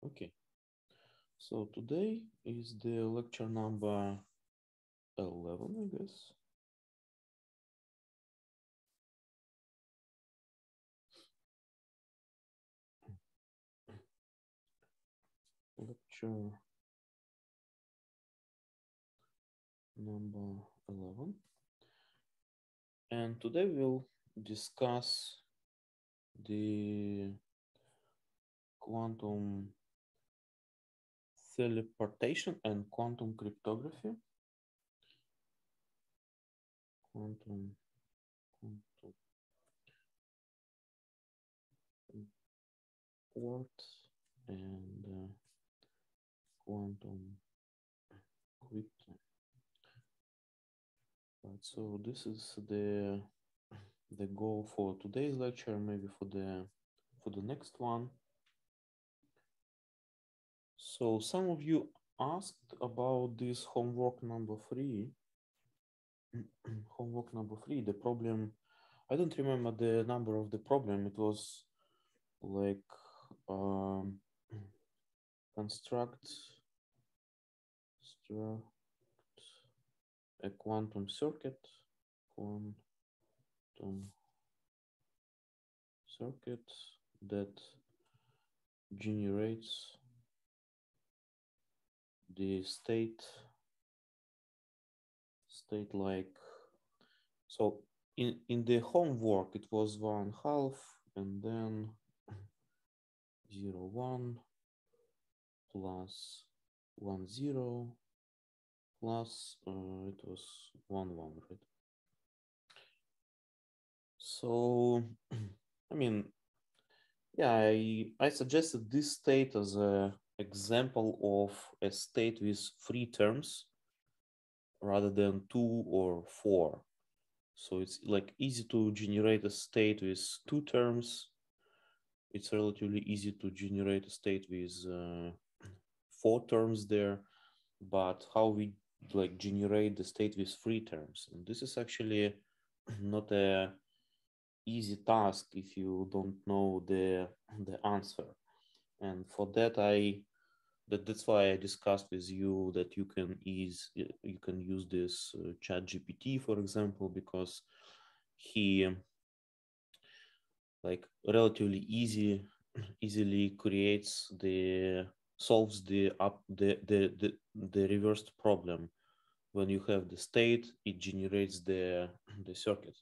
Okay, so today is the lecture number 11, I guess. Lecture number 11. And today we'll discuss the quantum teleportation and quantum cryptography. Quantum port and quantum crypto. Right, so this is the goal for today's lecture, maybe for the next one. So some of you asked about this homework number 3. Homework number 3, the problem, I don't remember the number of the problem. It was like construct a quantum circuit that generates the state like, so in the homework it was 1/2 and then 0, 1 plus 1, 0 plus it was 1, 1, right? So I mean, yeah, I suggested this state as an example of a state with 3 terms rather than 2 or 4. So it's like easy to generate a state with 2 terms. It's relatively easy to generate a state with 4 terms there, but how we like generate the state with 3 terms? And this is actually not a easy task if you don't know the answer. And for that, that's why I discussed with you that you can use this chat GPT, for example, because he like relatively easily solves the reversed problem. When you have the state, it generates the circuit.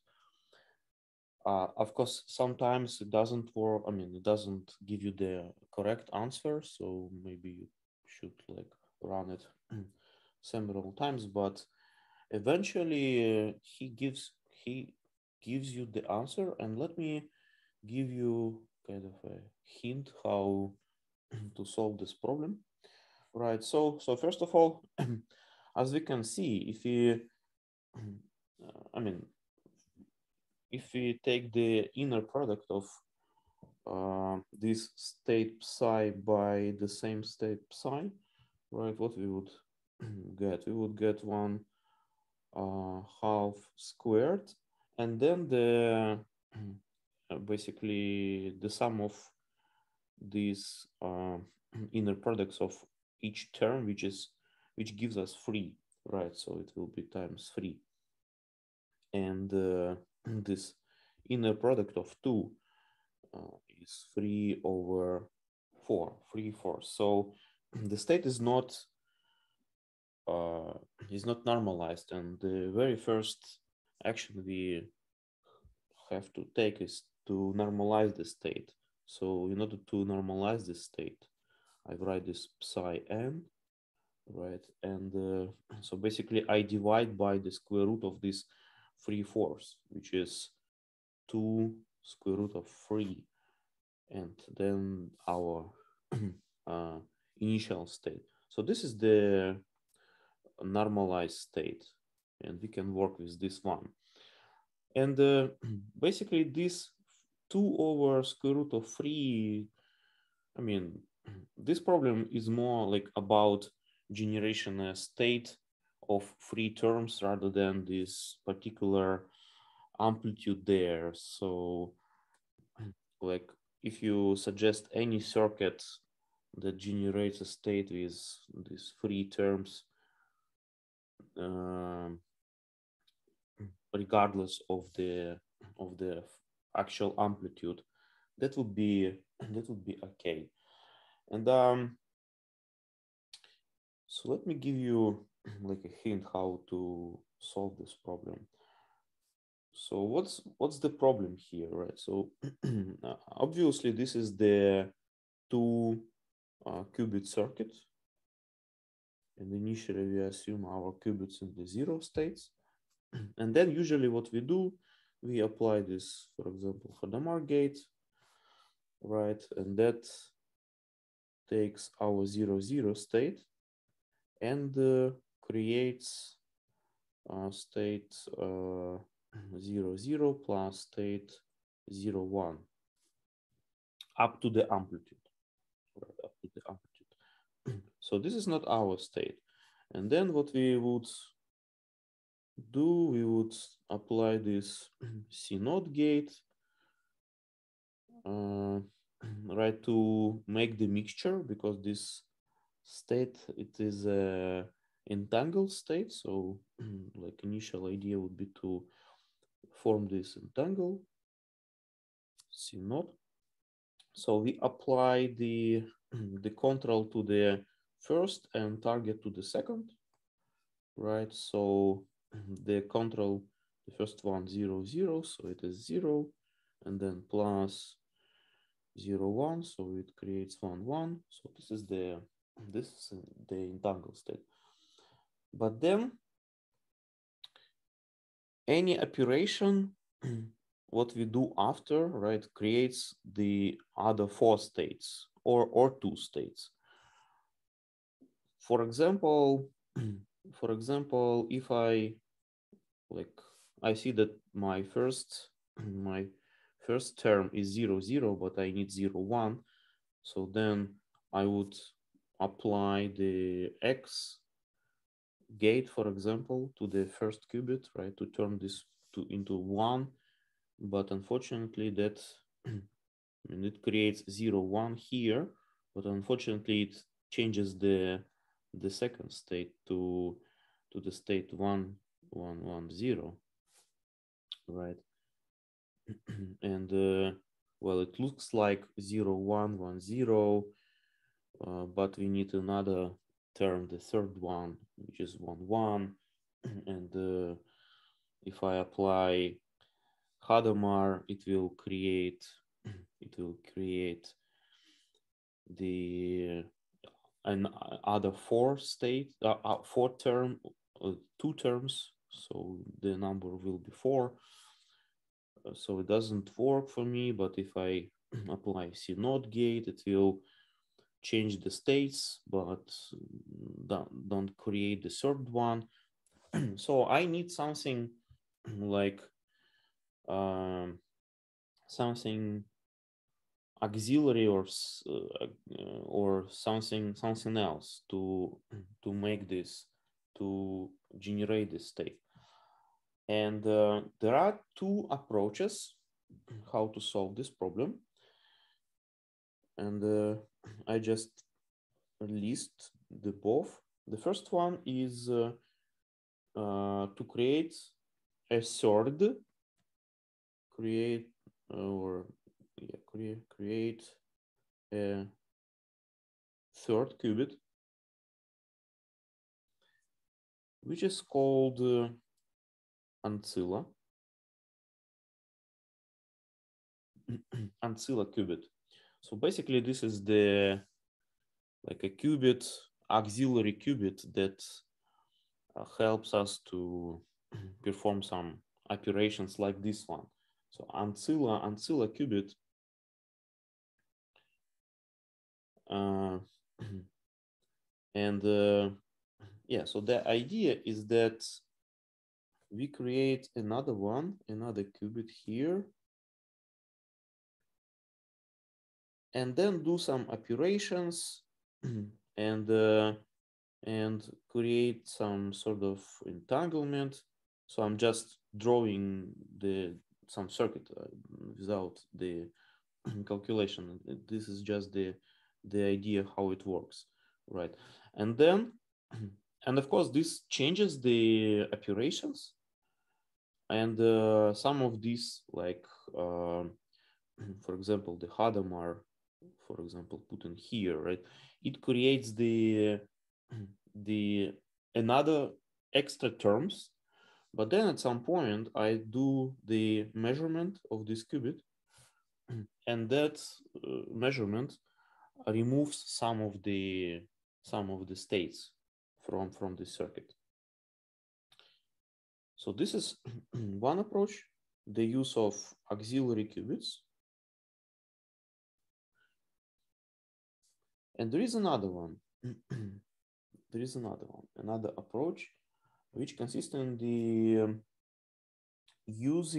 Of course, sometimes it doesn't work. I mean, it doesn't give you the correct answer. So maybe you should like run it several times. But eventually, he gives you the answer. And let me give you kind of a hint how to solve this problem. Right. So first of all, as we can see, if we, I mean, if we take the inner product of this state psi by the same state psi, right, what we would get? We would get 1/2 squared, and then the basically the sum of these inner products of each term, which gives us 3, right? So it will be times 3, and this inner product of 2 is 3/4, 3/4. So the state is not normalized, and the very first action we have to take is to normalize the state. So in order to normalize the state, I write this psi n, right? And so basically I divide by the square root of this 3/4, which is 2 square root of 3, and then our initial state. So this is the normalized state, and we can work with this one. And basically this 2 square root of 3, I mean, this problem is more like about generation a state of 3 terms rather than this particular amplitude there. So like if you suggest any circuit that generates a state with these three terms, regardless of the actual amplitude. That would be okay. And so let me give you like a hint how to solve this problem. So what's the problem here, right? So obviously this is the two qubit circuit, and initially we assume our qubits in the 0 states, and then usually what we do, we apply this, for example, Hadamard gate, right? And that takes our 0 state and creates state 0 plus state 1 up to the amplitude, right? Up to the amplitude. So this is not our state. And then what we would do, we would apply this C0 gate, right, to make the mixture, because this state, it is a entangled state. So like initial idea would be to form this entangle C0. So we apply the control to the first and target to the second, right? So the control, the first one 0 0, so it is 0, and then plus 0 1, so it creates 1 1. So this is the entangled state. But then any operation what we do after, right, creates the other 4 states or 2 states. For example, if I see that my first term is 0 0, but I need 0 1, so then I would apply the X gate, for example, to the first qubit, right, to turn this into 1. But unfortunately that and it creates 0 1 here, but unfortunately it changes the second state to the state 1 1 1 0, right? And well, it looks like 0 1 1 0, but we need another term, the third one, which is 1 1. And if I apply Hadamard, it will create the other 4 state, 4 term, 2 terms, so the number will be 4. So it doesn't work for me, but if I apply C0 gate, it will change the states, but don't create the third one. So I need something like something auxiliary or something else to make this, to generate this state. And there are 2 approaches how to solve this problem, and I just list the both. The first one is to create a third, create a third qubit, which is called Ancilla qubit. So basically this is the like a qubit, auxiliary qubit that helps us to perform some operations like this one. So Ancilla qubit and yeah, so the idea is that we create another qubit here, and then do some operations and create some sort of entanglement. So I'm just drawing some circuit without the calculation. This is just the the idea how it works, right? And then, and of course, this changes the operations, and some of these, like for example, the Hadamard, for example, put in here, right? It creates the another extra terms, but then at some point I do the measurement of this qubit, and that measurement removes some of the states from the circuit. So this is one approach, the use of auxiliary qubits. And there is another one. There is another approach, which consists in the use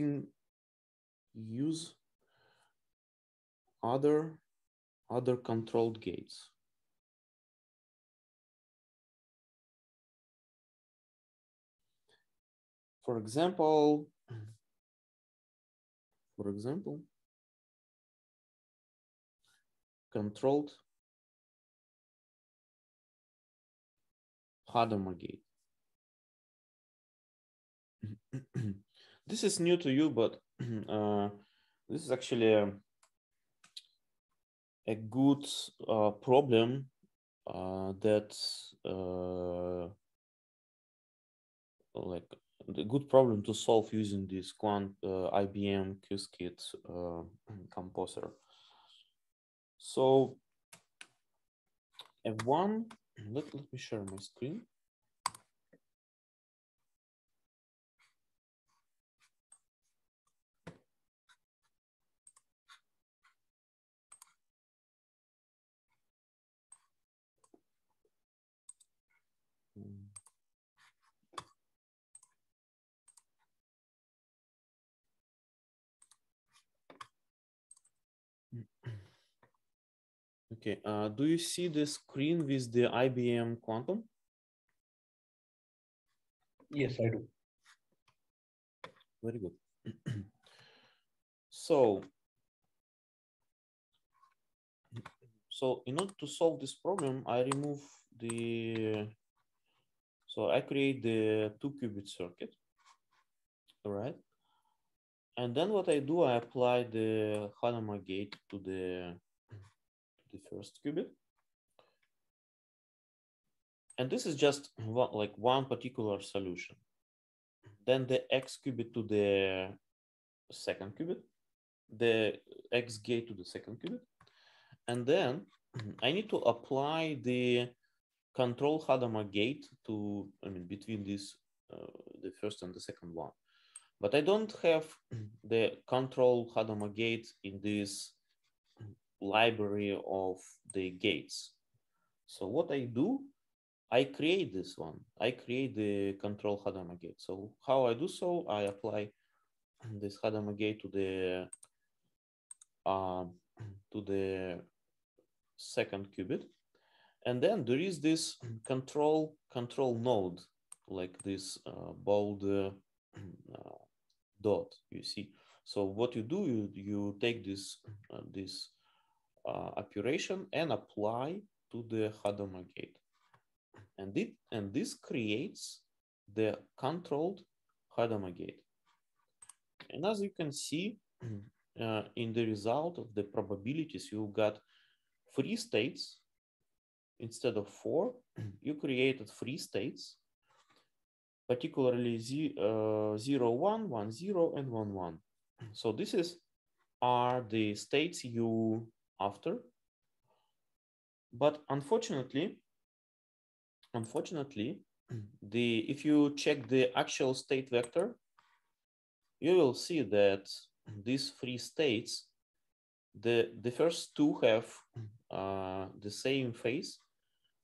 other controlled gates. For example, controlled Hadamard gate. This is new to you, but this is actually a good problem that like the good problem to solve using this IBM Qiskit composer. So F1, let me share my screen. Okay, do you see the screen with the IBM Quantum? Yes, I do. Very good. So in order to solve this problem, I remove so I create the 2-qubit circuit, all right? And then what I do, I apply the Hadamard gate to the first qubit. And this is just one particular solution. Then the X qubit to the second qubit, the X gate to the second qubit. And then I need to apply the control Hadamard gate to, between this, the first and the second one. But I don't have the control Hadamard gate in this library of the gates. So what I do, I create this one. I create the control Hadamard gate. So how I do so, I apply this Hadamard gate to the second qubit. And then there is this control node, like this bold dot, you see. So what you do, you take this operation and apply to the Hadamard gate. And this creates the controlled Hadamard gate. And as you can see, in the result of the probabilities, you got 3 states instead of 4. You created 3 states, particularly 0, 1, 1, 0, and 1, 1. So this are the states you after. But unfortunately, if you check the actual state vector, you will see that these 3 states, the first 2 have the same phase,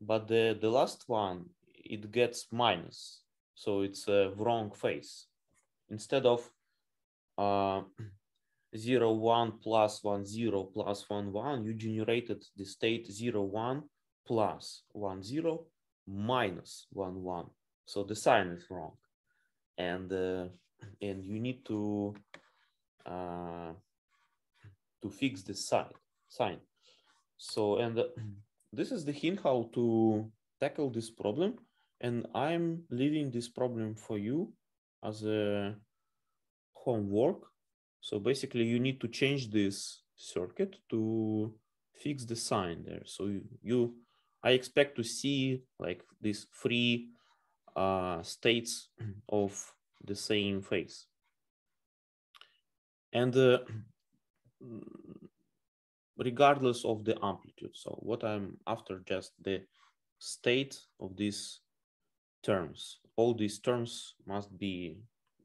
but the last one, it gets minus. So it's a wrong phase. Instead of 0, 1 plus 1, 0 plus 1, 1, you generated the state 0, 1 plus 1, 0 minus 1, 1. So the sign is wrong. And you need to fix the sign. So, and this is the hint how to tackle this problem. And I'm leaving this problem for you as a homework. So basically you need to change this circuit to fix the sign there. So I expect to see like these three states of the same phase. And regardless of the amplitude. So what I'm after, just the state of these terms. All these terms must be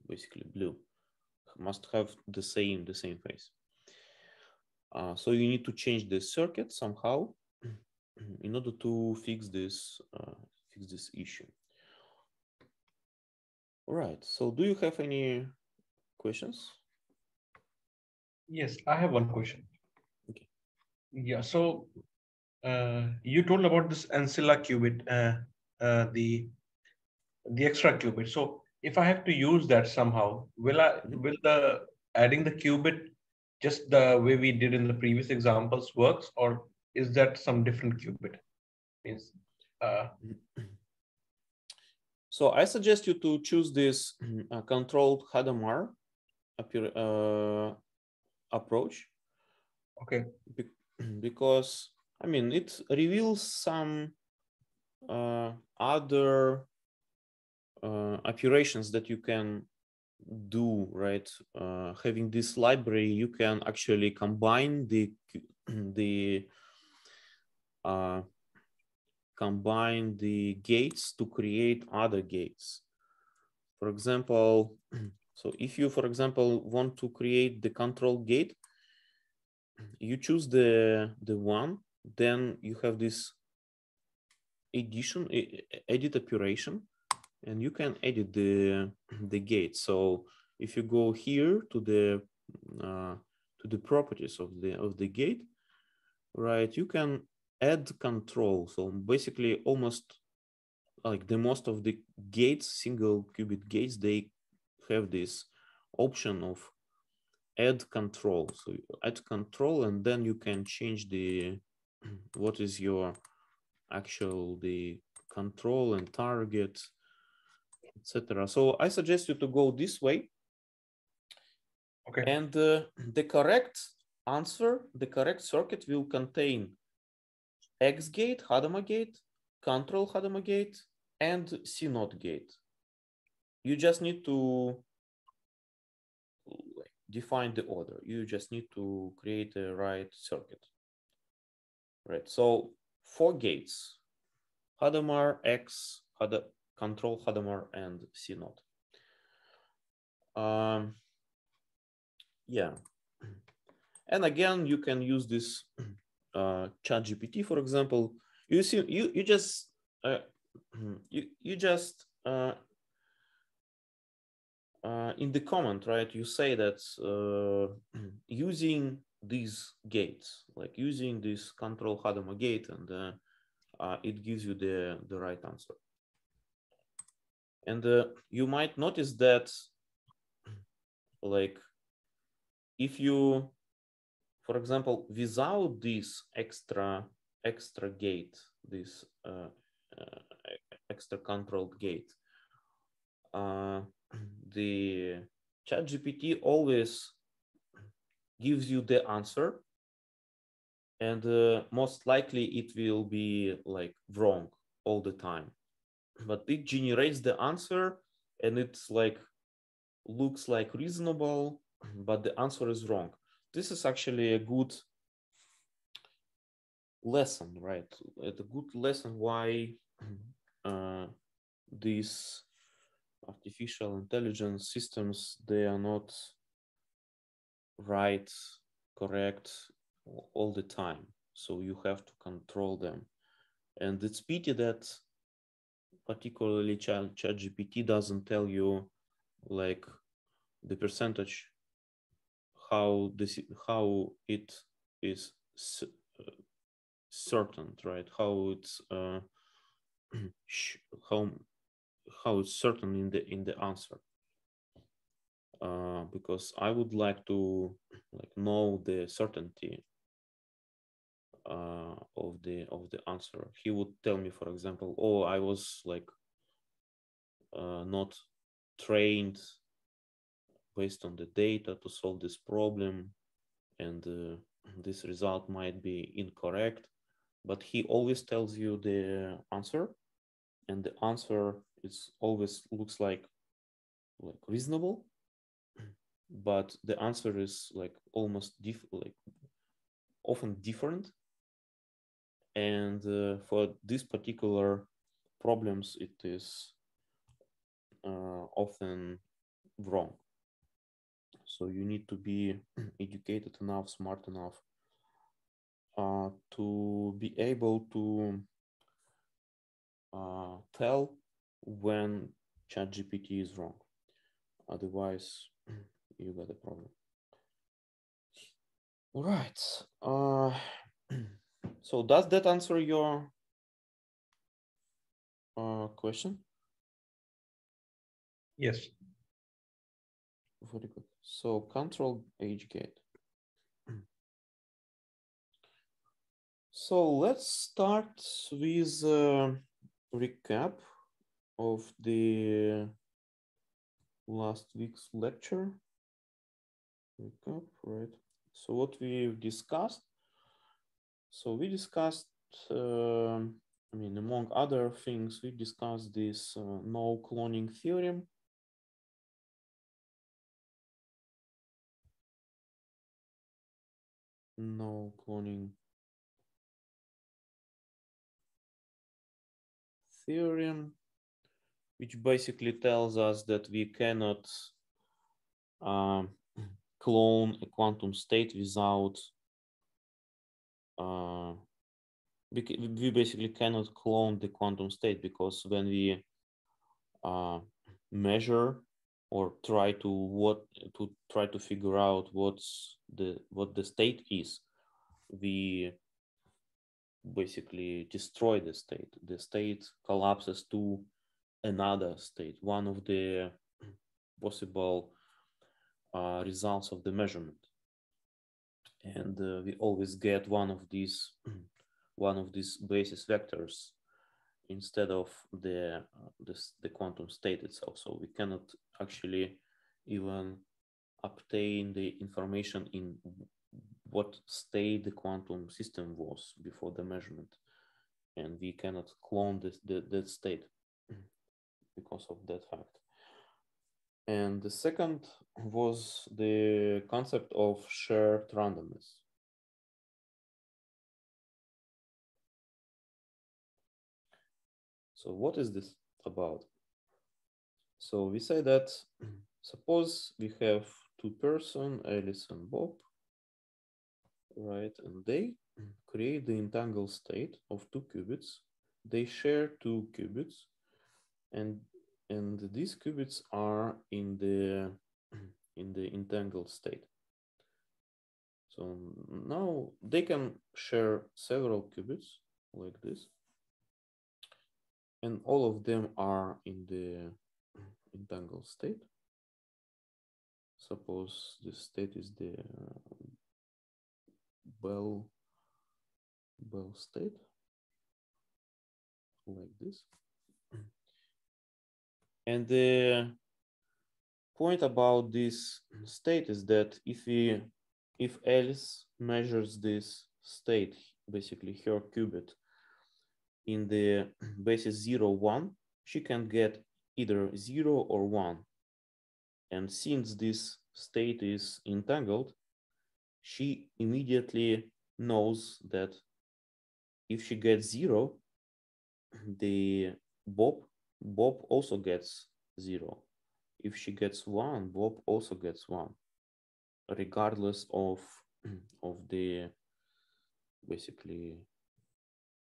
basically blue, must have the same phase. So you need to change the circuit somehow in order to fix this issue. All right. So do you have any questions? Yes, I have one question. Okay. Yeah, so you told about this ancilla qubit, the extra qubit. So if I have to use that somehow, will the adding the qubit just the way we did in the previous examples works, or is that some different qubit? Means So I suggest you to choose this controlled Hadamard approach. Okay. Because I mean it reveals some other operations that you can do, right? Having this library, you can actually combine the gates to create other gates. For example, so if you, for example, want to create the control gate, you choose the one, then you have this edit operation, and you can edit the gate. So if you go here to the properties of the gate, right, you can add control. So basically almost like the most of the gates, single qubit gates, they have this option of add control. So you add control, and then you can change the what is your actual the control and target, etc. So I suggest you to go this way. Okay. And the correct answer, the correct circuit will contain X gate, Hadamard gate, control Hadamard gate, and CNOT gate. You just need to define the order. You just need to create the right circuit. Right. So 4 gates: Hadamard, X, control Hadamard, and CNOT. Yeah. And again, you can use this ChatGPT, for example. You see, you just in the comment, right? You say that using these gates, like using this control Hadamard gate, and it gives you the right answer. And you might notice that, like, if you, for example, without this extra gate, this extra controlled gate, the ChatGPT always gives you the answer, and most likely it will be like wrong all the time. But it generates the answer, and it's like looks like reasonable, but the answer is wrong. This is actually a good lesson, right? It's a good lesson why these artificial intelligence systems, they are not right, correct all the time. So you have to control them. And it's pity that particularly ChatGPT doesn't tell you like the percentage how it is certain, right? How it's how it's certain in the answer. Because I would like to know the certainty of the answer. He would tell me, for example, oh, I was like not trained based on the data to solve this problem, and this result might be incorrect, but he always tells you the answer, and the answer is always looks like reasonable, but the answer is like almost often different. And for these particular problems, it is often wrong. So you need to be educated enough, smart enough to be able to tell when ChatGPT is wrong. Otherwise, you got a problem. All right. So does that answer your question? Yes. Very good. So control H gate. So let's start with a recap of the last week's lecture. Recap, right? So what we've discussed. So we discussed, I mean, among other things, we discussed this no cloning theorem. No cloning theorem, which basically tells us that we cannot clone a quantum state without we basically cannot clone the quantum state, because when we measure or try to figure out what the state is, we basically destroy the state. The state collapses to another state, one of the possible results of the measurement, and we always get one of these basis vectors instead of the quantum state itself. So we cannot actually even obtain the information in what state the quantum system was before the measurement, and we cannot clone that state because of that fact. And the second was the concept of shared randomness. So what is this about? So we say that suppose we have two persons, Alice and Bob, right? And they create the entangled state of two qubits. They share two qubits, and these qubits are in the entangled state. So now they can share several qubits like this, and all of them are in the entangled state. Suppose this state is the Bell state, like this. And the point about this state is that if Alice measures this state, basically her qubit, in the basis 0, 1, she can get either 0 or 1. And since this state is entangled, she immediately knows that if she gets 0, the Bob also gets 0. If she gets 1, Bob also gets 1, regardless of the basically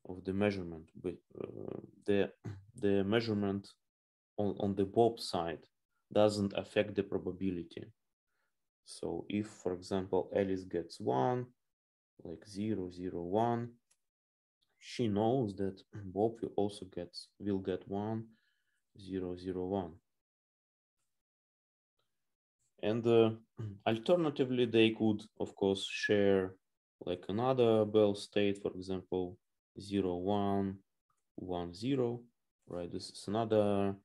of the measurement. But the measurement on the Bob side doesn't affect the probability. So if, for example, Alice gets 1, like 0, 0, 1, she knows that Bob will get 1, 0, 0, 1. And alternatively, they could, of course, share like another Bell state, for example, 0, 1, 1, 0, right? This is another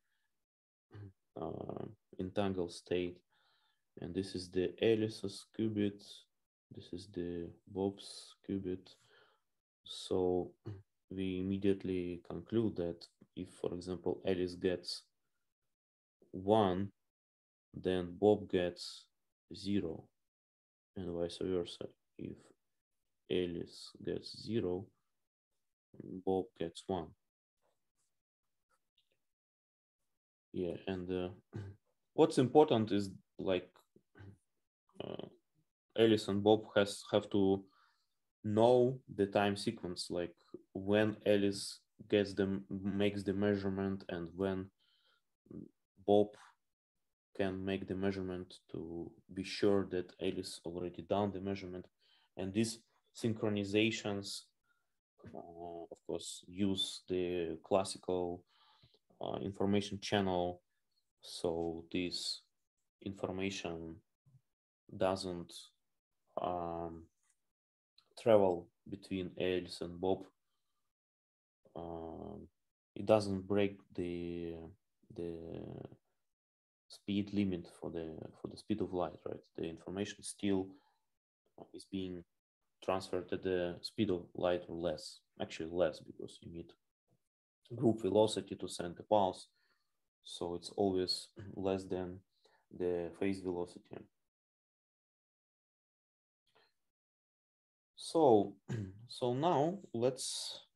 entangled state. And this is the Alice's qubit. This is the Bob's qubit. So we immediately conclude that if, for example, Alice gets 1, then Bob gets 0, and vice versa. If Alice gets 0, Bob gets 1. Yeah, and what's important is like Alice and Bob have to know the time sequence, like when Alice makes the measurement and when Bob can make the measurement to be sure that Alice already done the measurement. And these synchronizations, of course, use the classical information channel. So this information doesn't travel between Alice and Bob. It doesn't break the speed limit for the speed of light, right? The information still is being transferred at the speed of light or less, actually less, because you need group velocity to send a pulse. So it's always less than the phase velocity. So now let's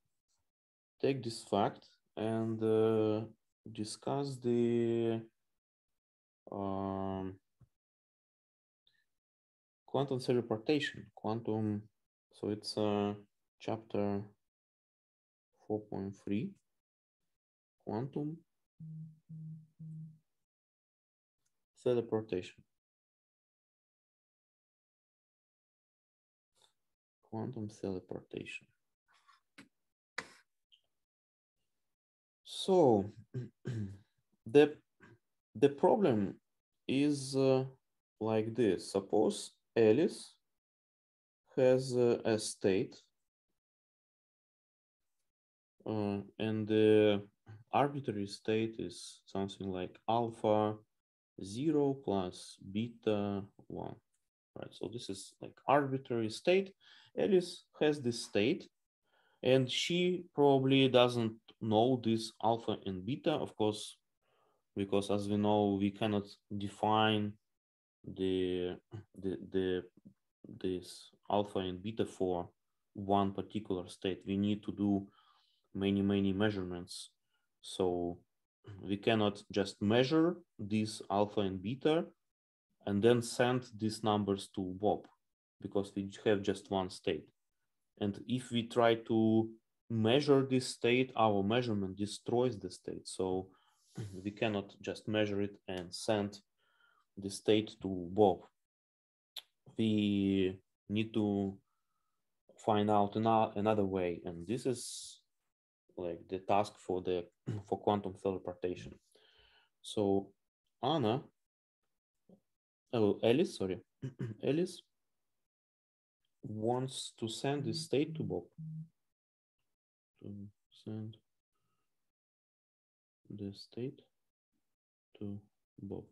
take this fact and discuss the quantum teleportation. So it's chapter 4.3, quantum teleportation. Quantum teleportation. So the problem is like this. Suppose Alice has a state and the arbitrary state is something like alpha 0 plus beta 1, right? So this is like arbitrary state. Alice has this state and she probably doesn't know this alpha and beta, of course, because as we know, we cannot define this alpha and beta for one particular state. We need to do many measurements. So we cannot just measure this alpha and beta and then send these numbers to Bob because we have just one state. And if we try to measure this state, our measurement destroys the state. So we cannot just measure it and send the state to Bob. We need to find out another way, and this is like the task for quantum teleportation. So Alice, sorry, Alice wants to send the state to Bob. To send the state to Bob.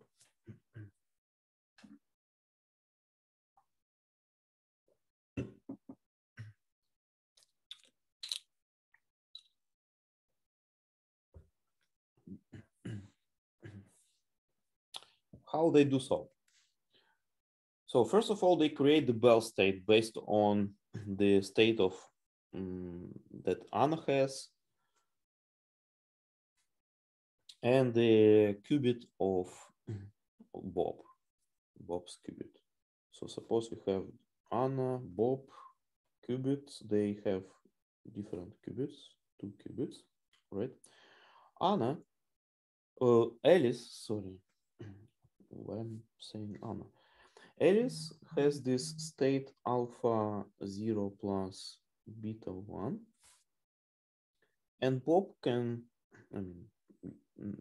How they do so? So first of all, they create the Bell state based on the state of that Anna has and the qubit of Bob's qubit. So suppose we have Anna, Bob, qubits. They have different qubits, 2 qubits, right? Alice, sorry, why I'm saying Anna. Alice has this state alpha 0 plus beta 1. And Bob can,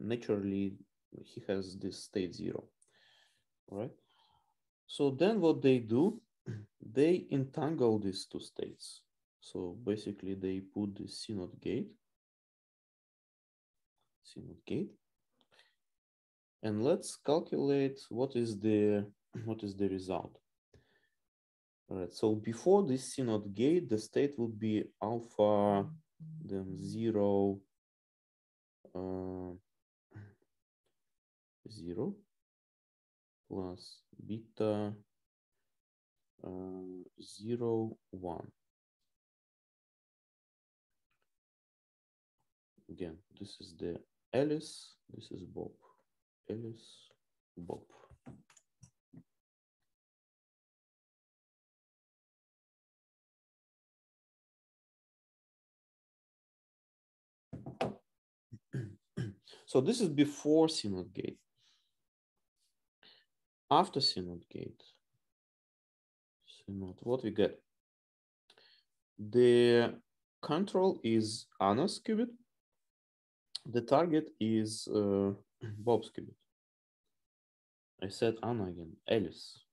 naturally, he has this state 0, right? So then what they do, they entangle these two states. So basically they put the CNOT gate, and let's calculate what is the result. All right, so before this CNOT gate, the state would be alpha, then 0, 0 plus beta 0, 1. Again, this is the Alice, this is Bob. Alice, Bob. So this is before CNOT gate. After CNOT gate, CNOT, what we get? The control is Anna's qubit. The target is Bob's qubit. I said Anna again, Alice.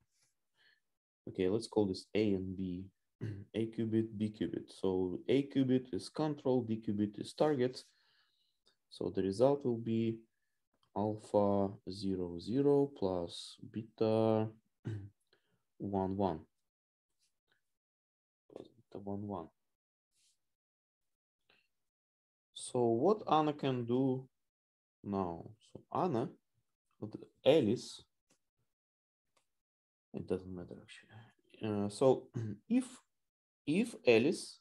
Okay, let's call this A and B. A qubit, B qubit. So A qubit is control, B qubit is target. So the result will be alpha 0, 0 plus beta 1, 1. Plus beta 1, 1. So what Anna can do now? So Anna, Alice, it doesn't matter actually. So if Alice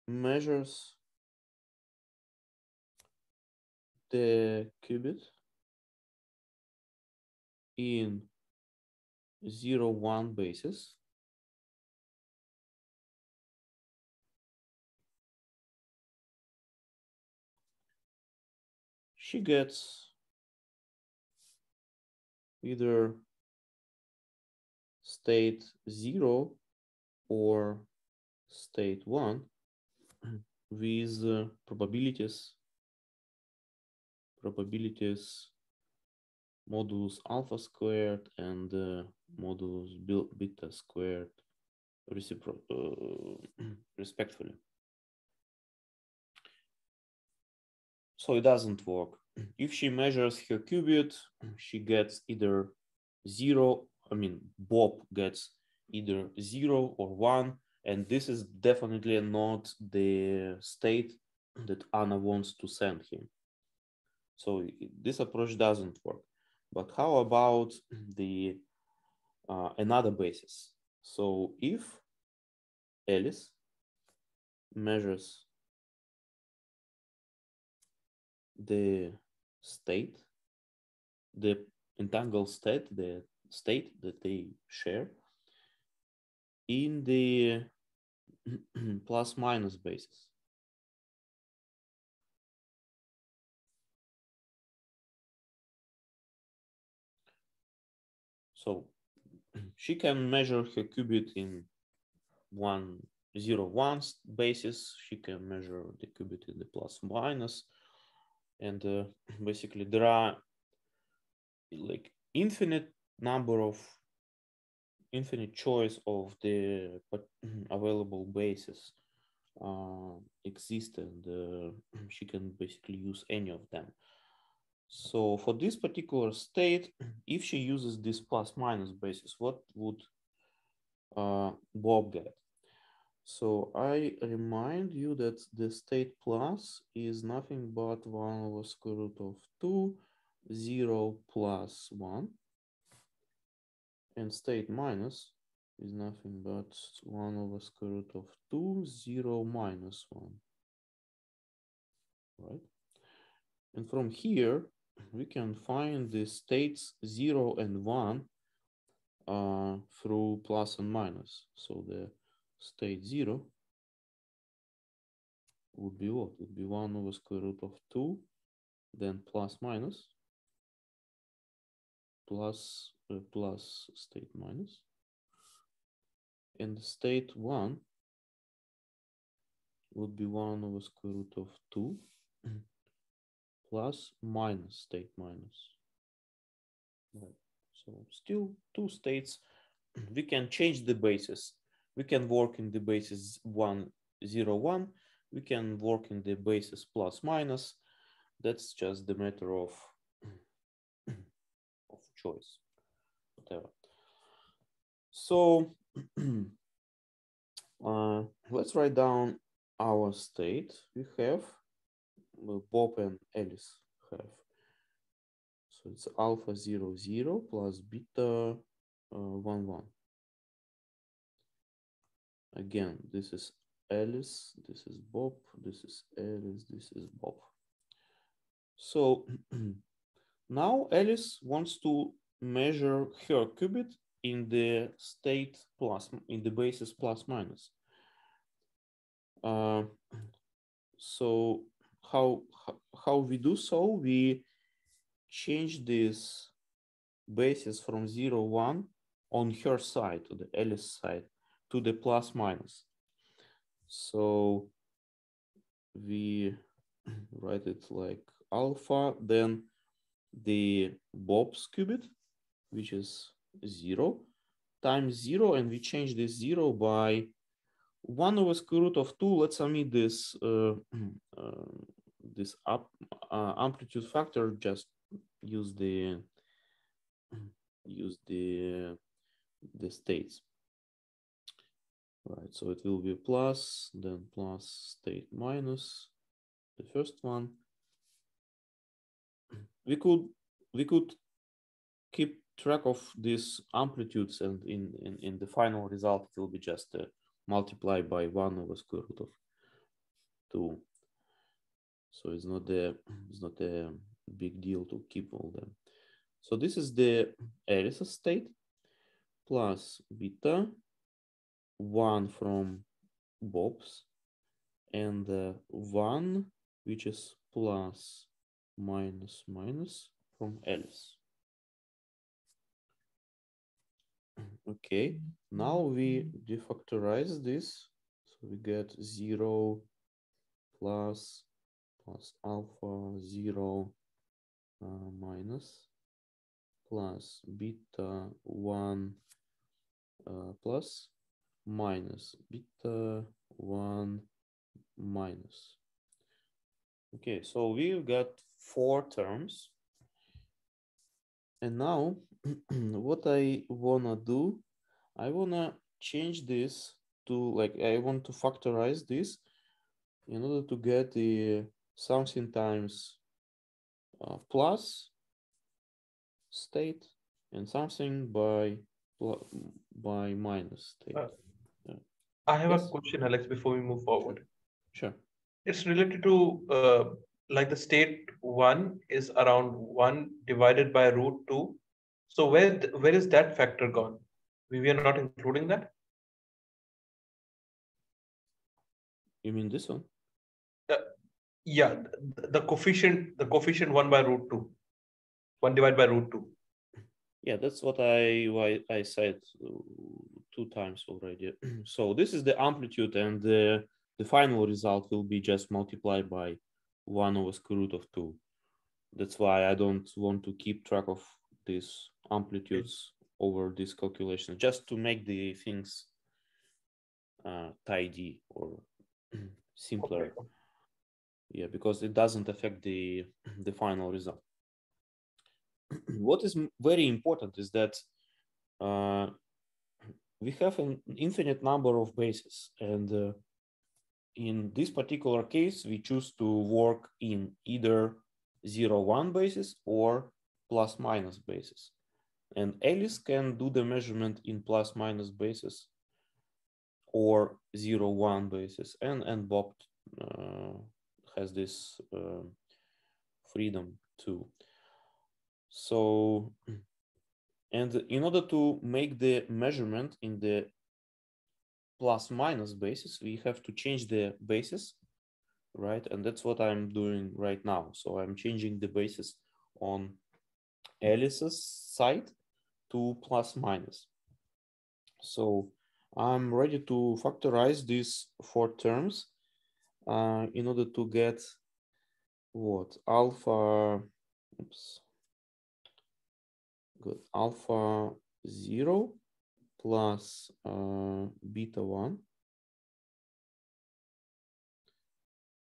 measures the qubit in 0, 1 basis, she gets either state 0 or state 1 with probabilities modulus alpha squared and modulus beta squared respectively. So it doesn't work. If she measures her qubit, she gets either 0, Bob gets either 0 or 1, and this is definitely not the state that Anna wants to send him. So this approach doesn't work. But how about the another basis? So if Alice measures the state, the entangled state, the state that they share in the plus minus basis. So she can measure her qubit in 1, 0, 1 basis. She can measure the qubit in the plus minus. And basically there are like infinite choice of the available bases exist, and she can basically use any of them. So for this particular state, if she uses this plus minus basis, what would Bob get? So I remind you that the state plus is nothing but 1 over square root of 2, 0 plus 1. And state minus is nothing but 1 over square root of 2, 0 minus 1. Right? And from here, we can find the states 0 and 1 through plus and minus. So the state 0 would be what? Would be 1 over square root of 2, then plus minus, plus state minus. And the state 1 would be 1 over square root of 2 plus minus state minus. Right. So still two states. We can change the basis. We can work in the basis 1, 0, 1. We can work in the basis plus minus. That's just the matter of choice, whatever. So let's write down our state. We have Bob and Alice have. So it's alpha 0, 0 plus beta 1, 1. Again, this is Alice, this is Bob, this is Alice, this is Bob. So now Alice wants to measure her qubit in the state plus, in the basis plus minus. So how we do so? We change this basis from 0, 1 on her side, to the Alice side, to the plus minus. So we write it like alpha, then the Bob's qubit, which is 0, times 0, and we change this 0 by 1 over square root of 2. Let's omit this this amplitude factor. Just use the states. Right, so it will be plus, then plus state minus the first one. We could keep track of these amplitudes, and in the final result it will be just multiply by 1 over square root of 2. So it's not a big deal to keep all them. So this is the Alice state plus beta 1 from Bob's, and 1, which is plus minus minus from Alice. Okay, now we defactorize this. So we get 0 plus alpha 0 minus plus beta 1 plus minus beta 1 minus. Okay, so we've got 4 terms. And now what I wanna do, I wanna change this to, like, I want to factorize this in order to get the something times plus state and something by minus state. I have Yes? a question, Alex, before we move forward. Sure. It's related to like the state 1 is around 1 divided by root 2. So where is that factor gone? We are not including that? You mean this one? Yeah, the coefficient 1 by root 2. 1 divided by root 2. Yeah, that's what I said 2 times already. So this is the amplitude, and the final result will be just multiplied by 1 over square root of 2. That's why I don't want to keep track of these amplitudes over this calculation, just to make the things tidy or simpler. Okay. Yeah, because it doesn't affect the final result. What is very important is that we have an infinite number of bases, and in this particular case, we choose to work in either 0, 1 basis or plus minus basis. And Alice can do the measurement in plus minus basis or 0, 1 basis, and Bob has this freedom too. So, and in order to make the measurement in the plus minus basis, we have to change the basis, right? And that's what I'm doing right now. So I'm changing the basis on Alice's side to plus minus. So I'm ready to factorize these 4 terms in order to get what alpha, oops, good, alpha 0 plus beta 1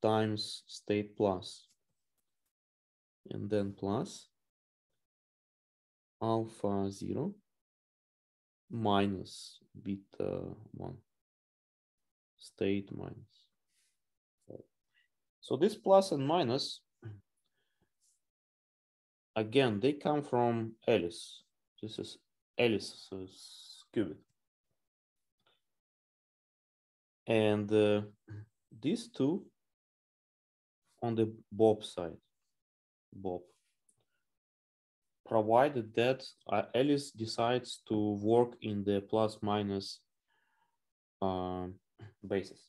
times state plus, and then plus alpha 0 minus beta 1 state minus. So this plus and minus, again, they come from Alice. This is Alice's qubit. And these two on the Bob side, Bob, provided that Alice decides to work in the plus minus basis.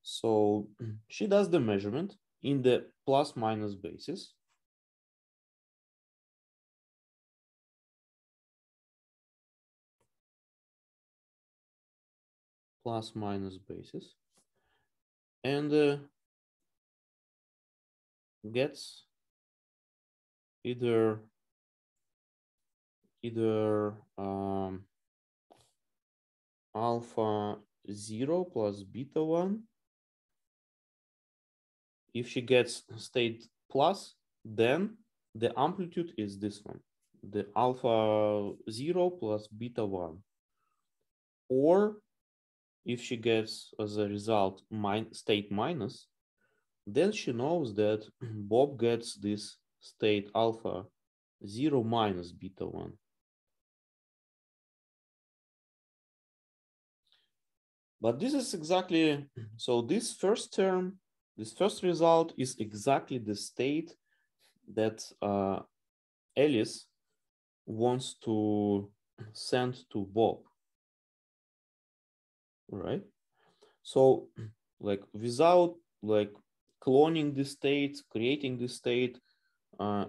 So she does the measurement in the plus minus basis. Plus minus basis. And gets either alpha 0 plus beta 1. If she gets state plus, then the amplitude is this one, the alpha 0 plus beta 1. Or if she gets as a result state minus, then she knows that Bob gets this state alpha 0 minus beta 1. But this is exactly, so this first term, this first result is exactly the state that Alice wants to send to Bob, right? So like without like cloning the state, creating the state,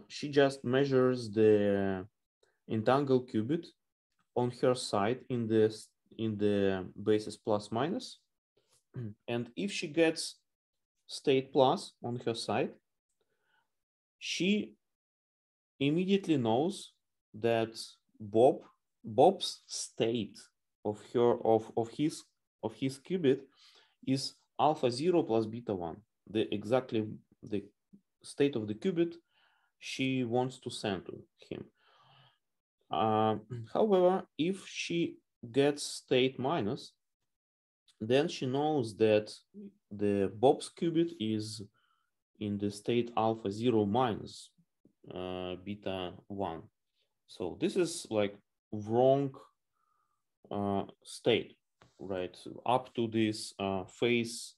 she just measures the entangled qubit on her side in the basis plus minus. And if she gets state plus on her side, she immediately knows that Bob's state of his qubit is alpha 0 plus beta 1, exactly the state of the qubit she wants to send to him. However, if she gets state minus, then she knows that the Bob's qubit is in the state alpha 0 minus beta 1. So this is like wrong state, right? Up to this phase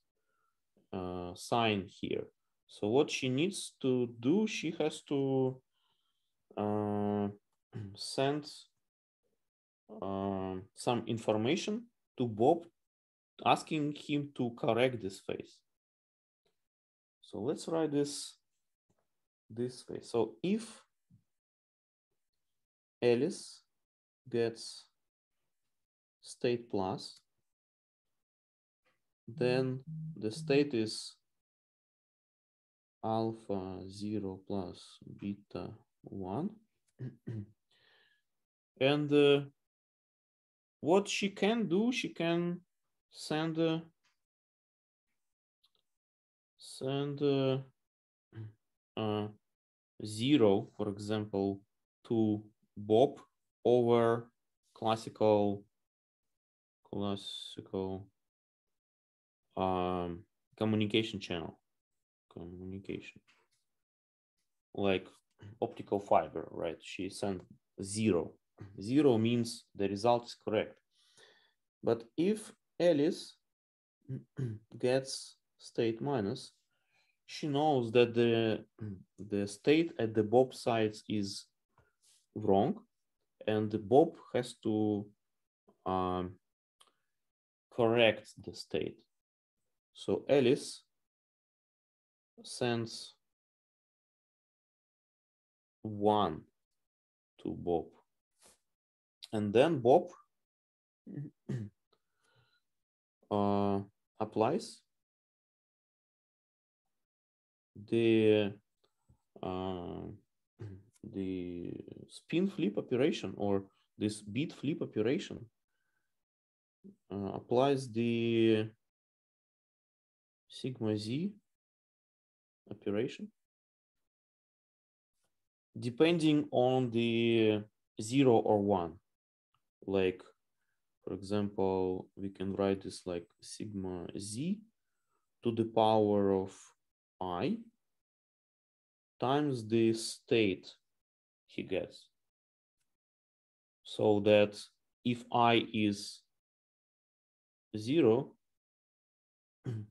sign here. So what she needs to do, she has to send some information to Bob, asking him to correct this phase. So let's write this phase. So if Alice gets state plus, then the state is alpha 0 plus beta 1. And what she can do, she can send 0, for example, to Bob over classical communication channel, like optical fiber, right? She sent 0. 0 means the result is correct. But if Alice gets state minus, she knows that the state at the Bob sides is wrong, and the Bob has to correct the state. So Alice sends 1 to Bob, and then Bob applies the spin flip operation or this bit flip operation applies the sigma z operation depending on the 0 or 1. Like, for example, we can write this like sigma z to the power of I times the state he gets. So that if I is 0,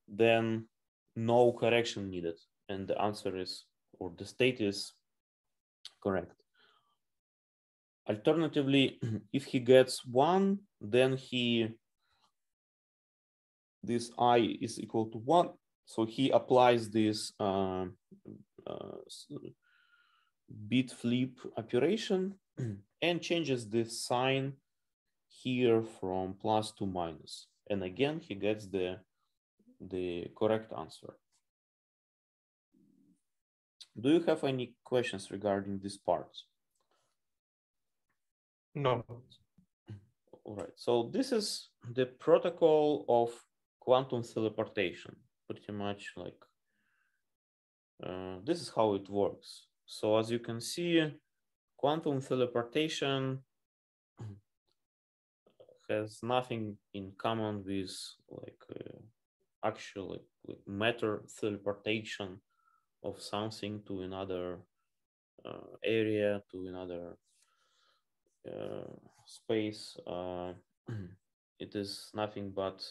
then no correction needed. And the answer is, or the state is correct. Alternatively, if he gets 1, then this I is equal to 1. So he applies this bit flip operation and changes the sign here from plus to minus. And again, he gets the correct answer. Do you have any questions regarding these parts? No. All right, so this is the protocol of quantum teleportation, pretty much like this is how it works. So as you can see, quantum teleportation has nothing in common with like actually like matter teleportation of something to another area, to another space. It is nothing but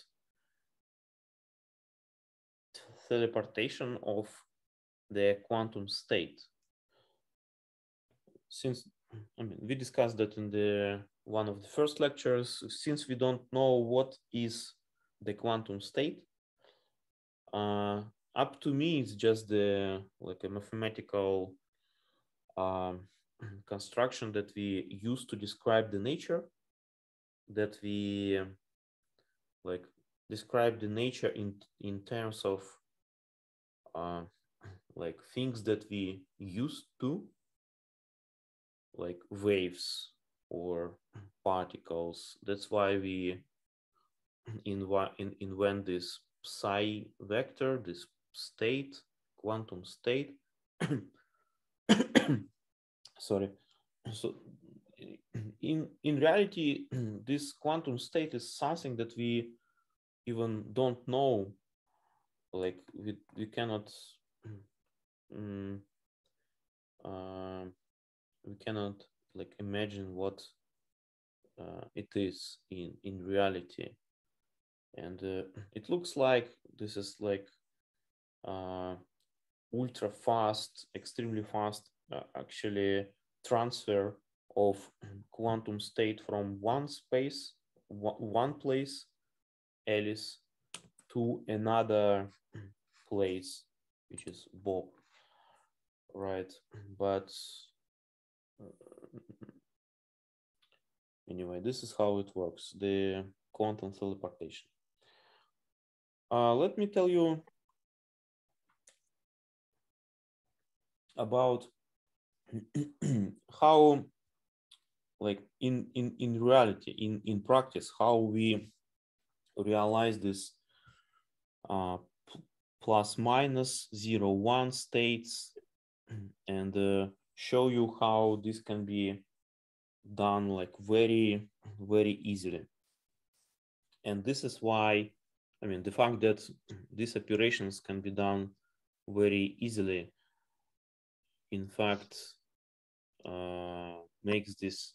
teleportation of the quantum state. Since we discussed that in the one of the first lectures, since we don't know what is the quantum state, up to me it's just the like a mathematical construction that we use to describe the nature, that we like describe the nature in terms of like things that we used to, like waves or particles. That's why we invent this psi vector, this state, quantum state. Sorry. So in reality, this quantum state is something that we even don't know. Like we cannot we cannot like imagine what it is in reality. And it looks like this is like ultra fast, extremely fast actually transfer of quantum state from one space, one place, Alice, to another place, which is Bob, right? But anyway, this is how it works, the quantum teleportation. Let me tell you about how, like in reality, in practice, how we realize this plus minus 0, 1 states, and show you how this can be done like very, very easily. And this is why, I mean, the fact that these operations can be done very easily, in fact, makes this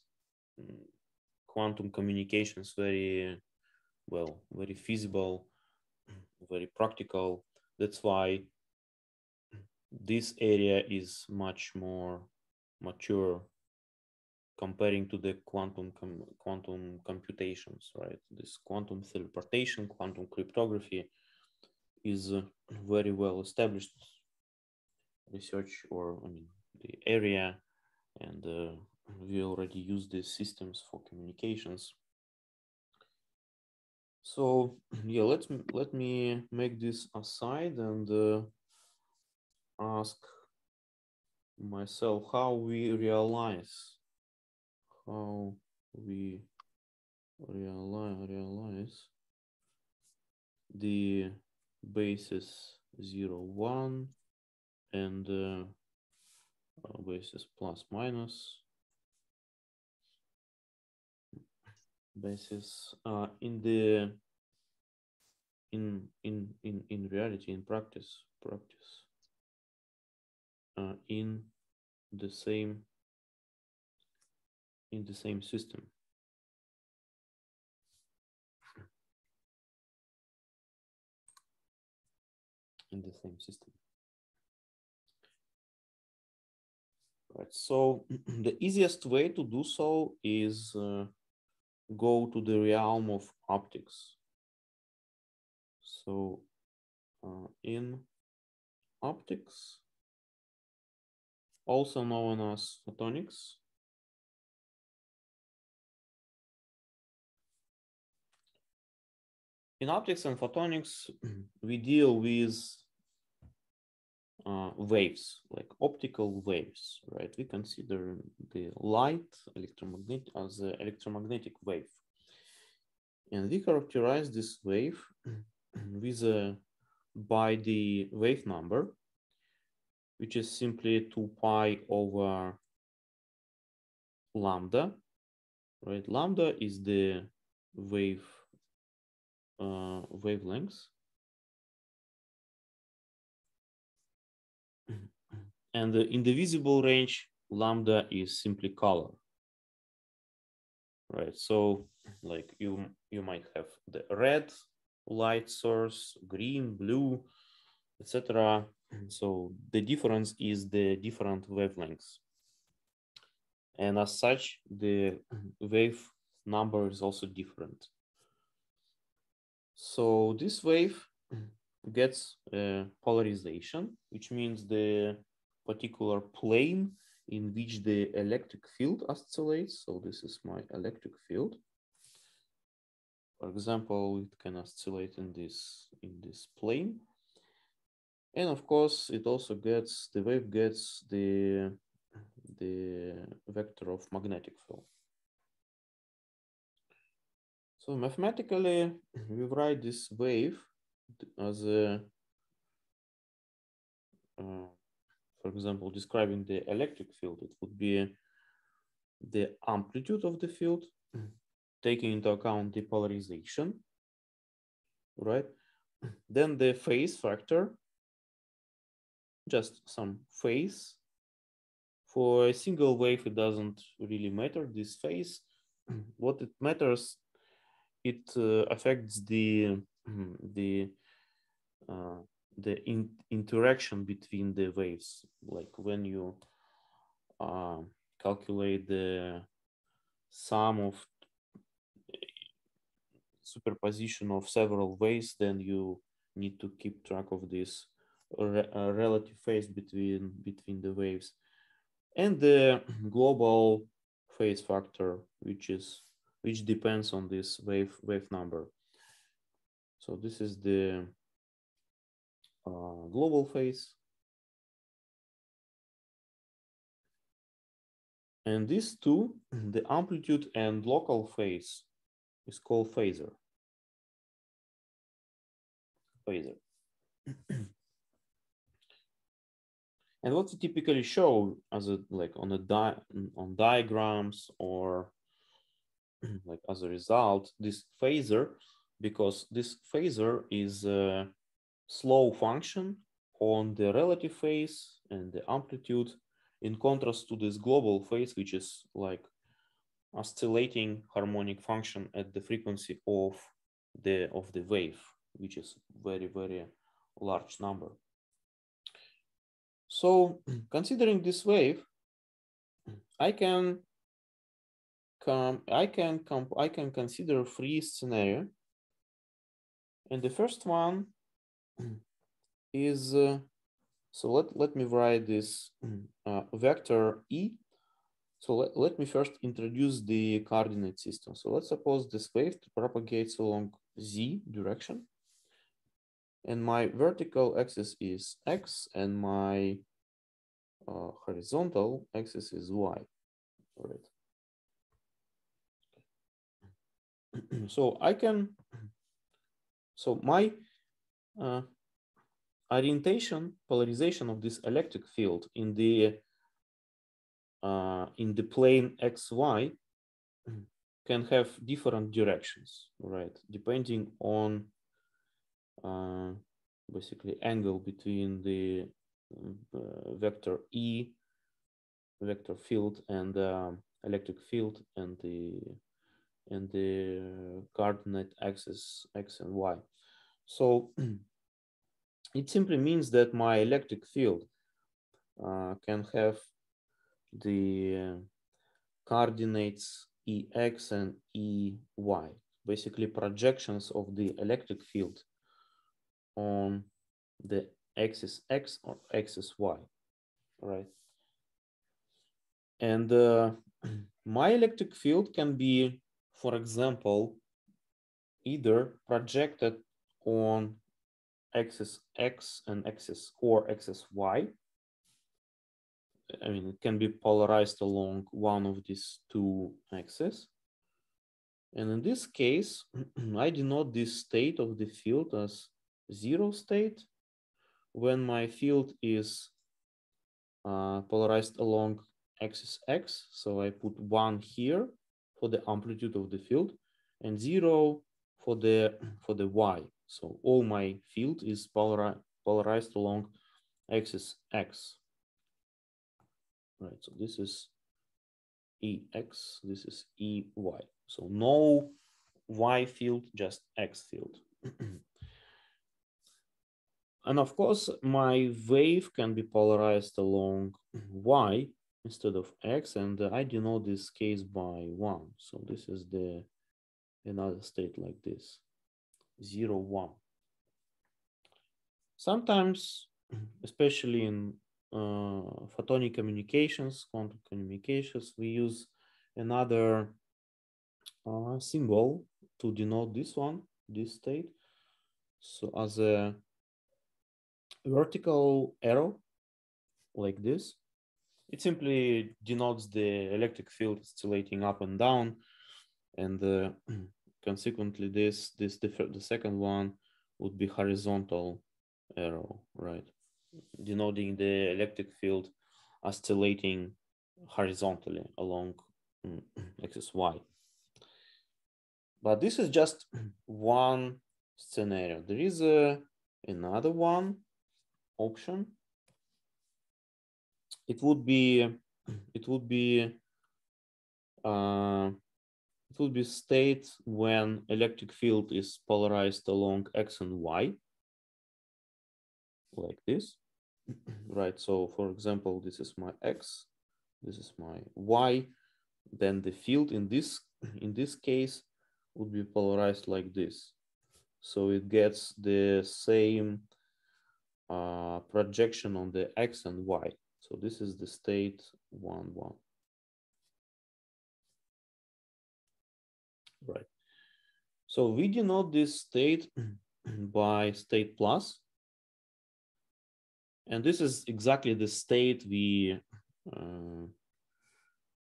quantum communications very, well, very feasible, very practical. That's why this area is much more mature comparing to the quantum computations, right? This quantum teleportation, quantum cryptography is very well established research, or I mean the area, and we already use these systems for communications. So yeah, let me make this aside and ask myself how we realize the basis 0, 1 and basis plus minus basis in reality, in practice in the same system. Right. So the easiest way to do so is go to the realm of optics. So in optics, also known as photonics, in optics and photonics, we deal with waves, like optical waves, right? We consider the light as an electromagnetic wave. And we characterize this wave with by the wave number, which is simply 2 pi over lambda, right? Lambda is the wavelength. And in the visible range, lambda is simply color, right? So like you might have the red light source, green, blue, etc. So the difference is the different wavelengths. And as such, the wave number is also different. So this wave gets polarization, which means the particular plane in which the electric field oscillates. So this is my electric field. For example, it can oscillate in this plane. And of course, it also gets, the wave gets the vector of magnetic field. So mathematically, we write this wave as a, for example, describing the electric field, it would be the amplitude of the field, taking into account the polarization, right? Then the phase factor, just some phase. For a single wave, it doesn't really matter, this phase. What it matters, it affects the interaction between the waves. Like when you calculate the sum of superposition of several waves, then you need to keep track of this relative phase between the waves, and the global phase factor, which depends on this wave number. So this is the global phase, and these two, the amplitude and local phase, is called phasor. And what we typically show as a, like on diagrams or like as a result, this phasor, because this phasor is a slow function on the relative phase and the amplitude, in contrast to this global phase, which is like oscillating harmonic function at the frequency of the wave, which is very, very large number. So considering this wave, I can consider three scenarios, and the first one is so let me write this vector E. So let me first introduce the coordinate system. So let's suppose this wave propagates along Z direction, and my vertical axis is X, and my horizontal axis is Y, right? So I can, so my orientation, polarization of this electric field in the plane XY can have different directions, right? Depending on basically angle between the vector E, vector field, and electric field, and the coordinate axis X and Y. So it simply means that my electric field can have the coordinates EX and EY, basically projections of the electric field on the axis X or axis Y, right? And my electric field can be, for example, either projected on axis X and axis or axis Y. I mean, it can be polarized along one of these two axes. And in this case, I denote this state of the field as zero state when my field is polarized along axis X. So I put 1 here for the amplitude of the field and 0 for the Y. So all my field is polarized along axis X. Right, so this is EX, this is EY. So no Y field, just X field. And of course, my wave can be polarized along Y instead of X, and I denote this case by 1. So this is another state like this, 0, 1. Sometimes, especially in photonic communications, quantum communications, we use another symbol to denote this one, this state. So as a vertical arrow like this, it simply denotes the electric field oscillating up and down, and consequently the second one would be horizontal arrow, right? Denoting the electric field oscillating horizontally along axis Y. But this is just one scenario. There is another one option. It would be state when electric field is polarized along X and Y, like this, right? So for example, this is my X, this is my Y, then the field in this case would be polarized like this. So it gets the same projection on the X and Y. So this is the state 1, 1. Right. So we denote this state by state plus. And this is exactly the state we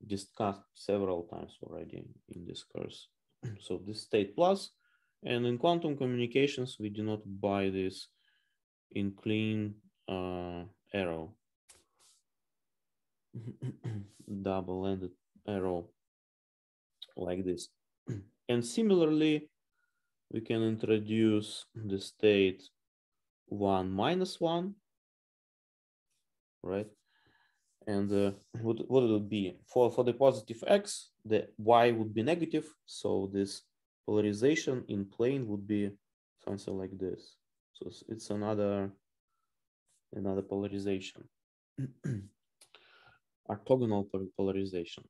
discussed several times already in this course. So this state plus, and in quantum communications, we denote by this incline arrow, double-ended arrow like this. And similarly, we can introduce the state 1 minus 1, right? And what it would be for the positive X, the Y would be negative. So this polarization in plane would be something like this. So it's another polarization, orthogonal polarization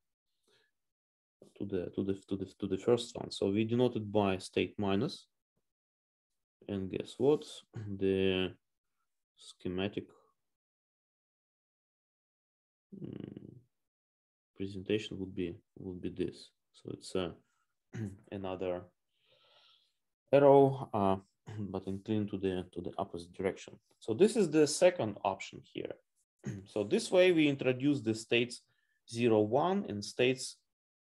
to the first one. So we denote it by state minus, and guess what? The schematic presentation would be this. So it's another arrow but inclined to the opposite direction. So this is the second option here. So this way we introduce the states 0, 1 and states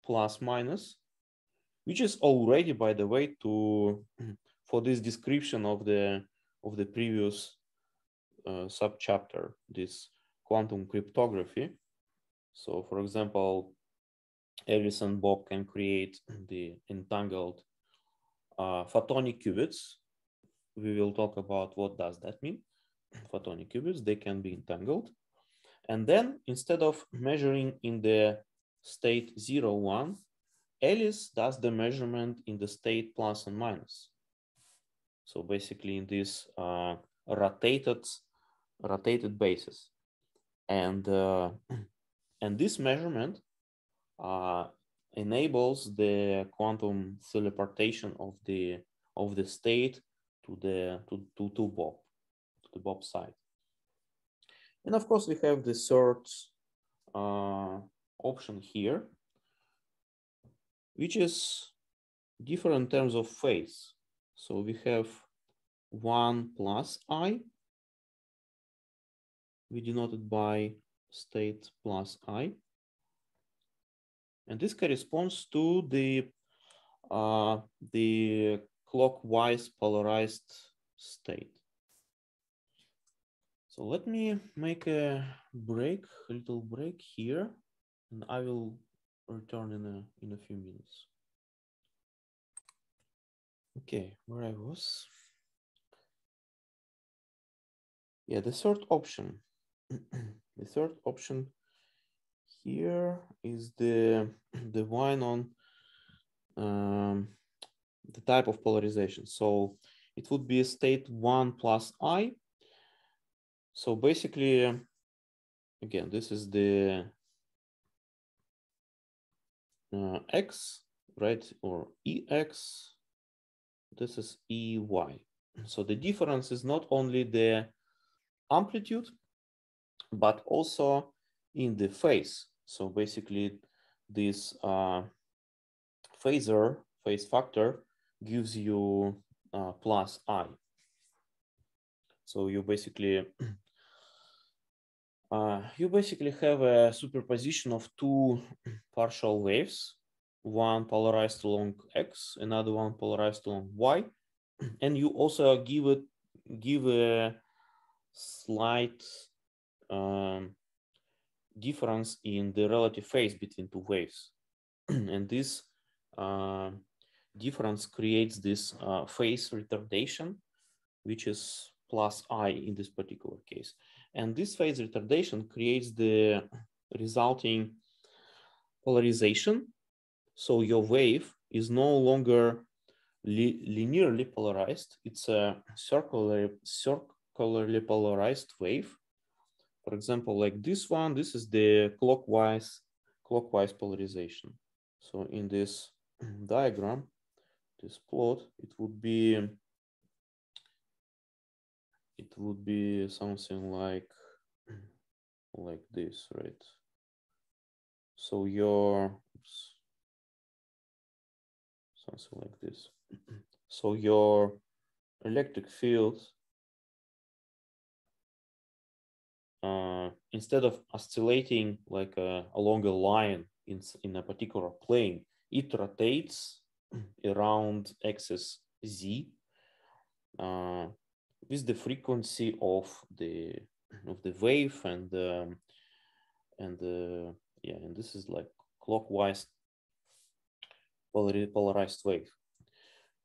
plus minus, which is already, by the way, for this description of the previous subchapter, this quantum cryptography. So for example, Alice and Bob can create the entangled photonic qubits. We will talk about what does that mean. Photonic qubits, they can be entangled. And then instead of measuring in the state 0, 1, Alice does the measurement in the state plus and minus. So basically in this rotated basis. And this measurement enables the quantum teleportation of the state to the Bob side. And of course we have the third option here, which is different in terms of phase. So we have 1 plus I, we denoted by state plus I. And this corresponds to the clockwise polarized state. So let me make a little break here, and I will return in a few minutes. Okay, where I was. Yeah, the third option. The third option here is the one on the type of polarization. So it would be state 1 plus I. So basically, again, this is the X, right? Or EX. This is EY. So the difference is not only the amplitude, but also in the phase. So basically, this phase factor gives you plus I. So you basically have a superposition of two partial waves, one polarized along X, another one polarized along Y, and you also give a slight difference in the relative phase between two waves, and this difference creates this phase retardation, which is plus I in this particular case. And this phase retardation creates the resulting polarization. So your wave is no longer linearly polarized. It's a circularly polarized wave. For example, like this one, this is the clockwise polarization. So in this diagram, this plot, it would be something like this, right? So something like this. So your electric field, instead of oscillating like along a line in a particular plane, it rotates around axis Z with the frequency of the wave, and this is like clockwise polarized wave.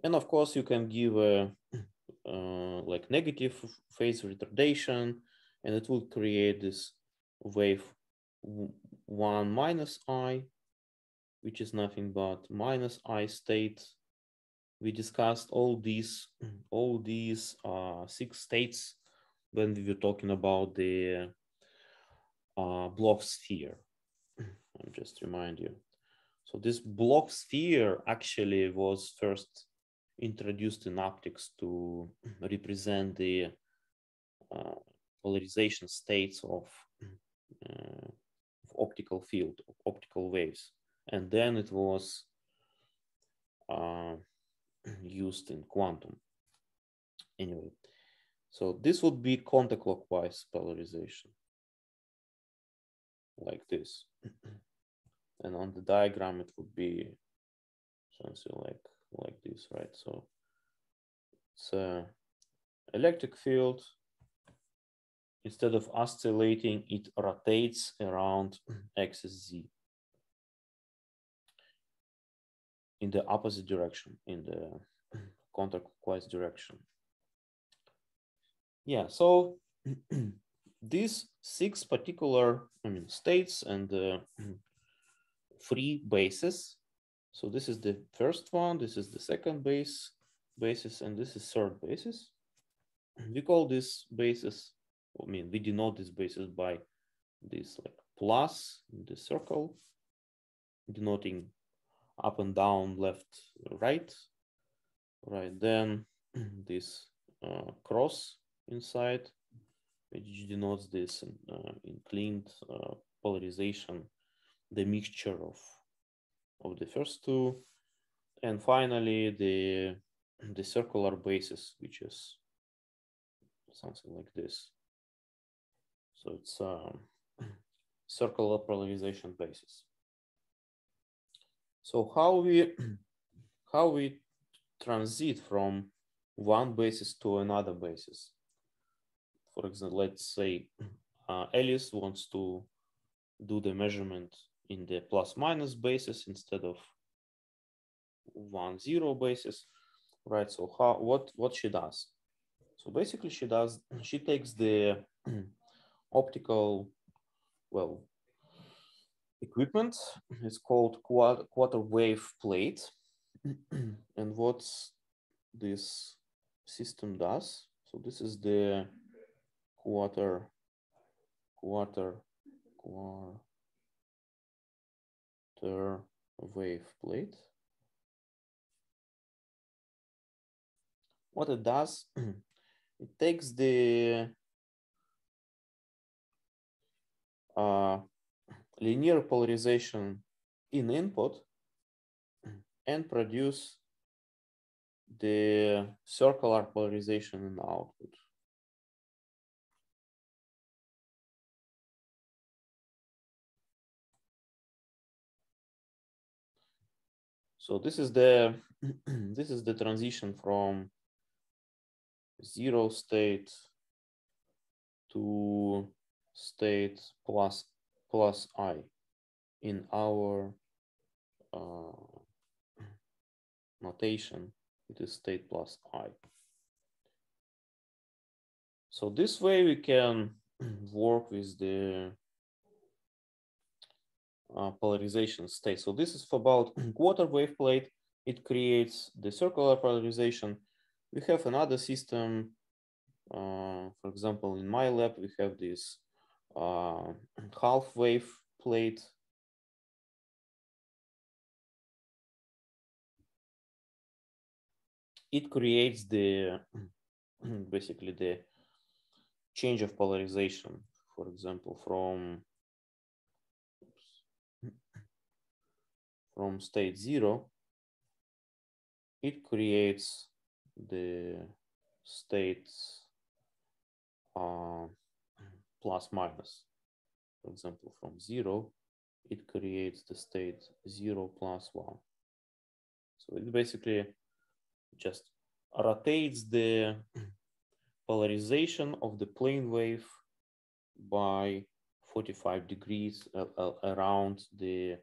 And of course, you can give a like negative phase retardation, and it will create this wave 1 minus I, which is nothing but minus I state. We discussed all these 6 states when we were talking about the Bloch sphere. I'll just remind you. So this Bloch sphere actually was first introduced in optics to represent the polarization states of optical field, of optical waves. And then it was used in quantum. Anyway, so this would be counterclockwise polarization, like this. And on the diagram, it would be something like this, right? So it's an electric field. Instead of oscillating, it rotates around axis Z in the opposite direction, in the counterclockwise direction. Yeah, so these 6 particular, states and free bases. So this is the first one, this is the second basis, and this is third basis. We call this basis, we denote this basis by this like plus in the circle, denoting up and down, left, right. Right, then this cross inside, which denotes this inclined polarization, the mixture of the first two, and finally the circular basis, which is something like this. So it's circular polarization basis. So how we transit from one basis to another basis? For example, let's say Alice wants to do the measurement in the plus minus basis instead of 1, 0 basis, right? So what she does? So basically she takes the optical, equipment. It's called quarter wave plate. And what this system does, so this is the quarter wave plate. What it does, it takes the linear polarization in input and produce the circular polarization in output. So this is the this is the transition from 0 state to state plus I in our notation. It is state plus I. So this way we can work with the polarization state. So this is for about quarter wave plate. It creates the circular polarization. We have another system. For example, in my lab, we have this half wave plate. It creates the basically the change of polarization. For example, from state 0, it creates the states plus minus. For example, from 0, it creates the state 0 plus 1. So it basically just rotates the polarization of the plane wave by 45 degrees around the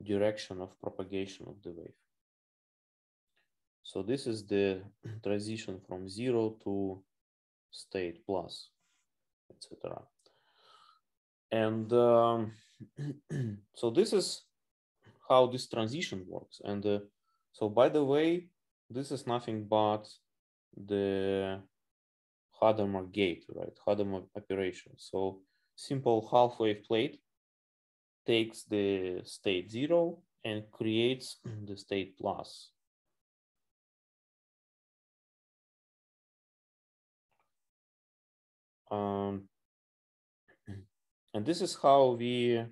direction of propagation of the wave. So this is the transition from 0 to state plus, etc. And so this is how this transition works. And so, by the way, this is nothing but the Hadamard gate, right? Hadamard operation. So simple half-wave plate takes the state 0 and creates the state plus. And this is how we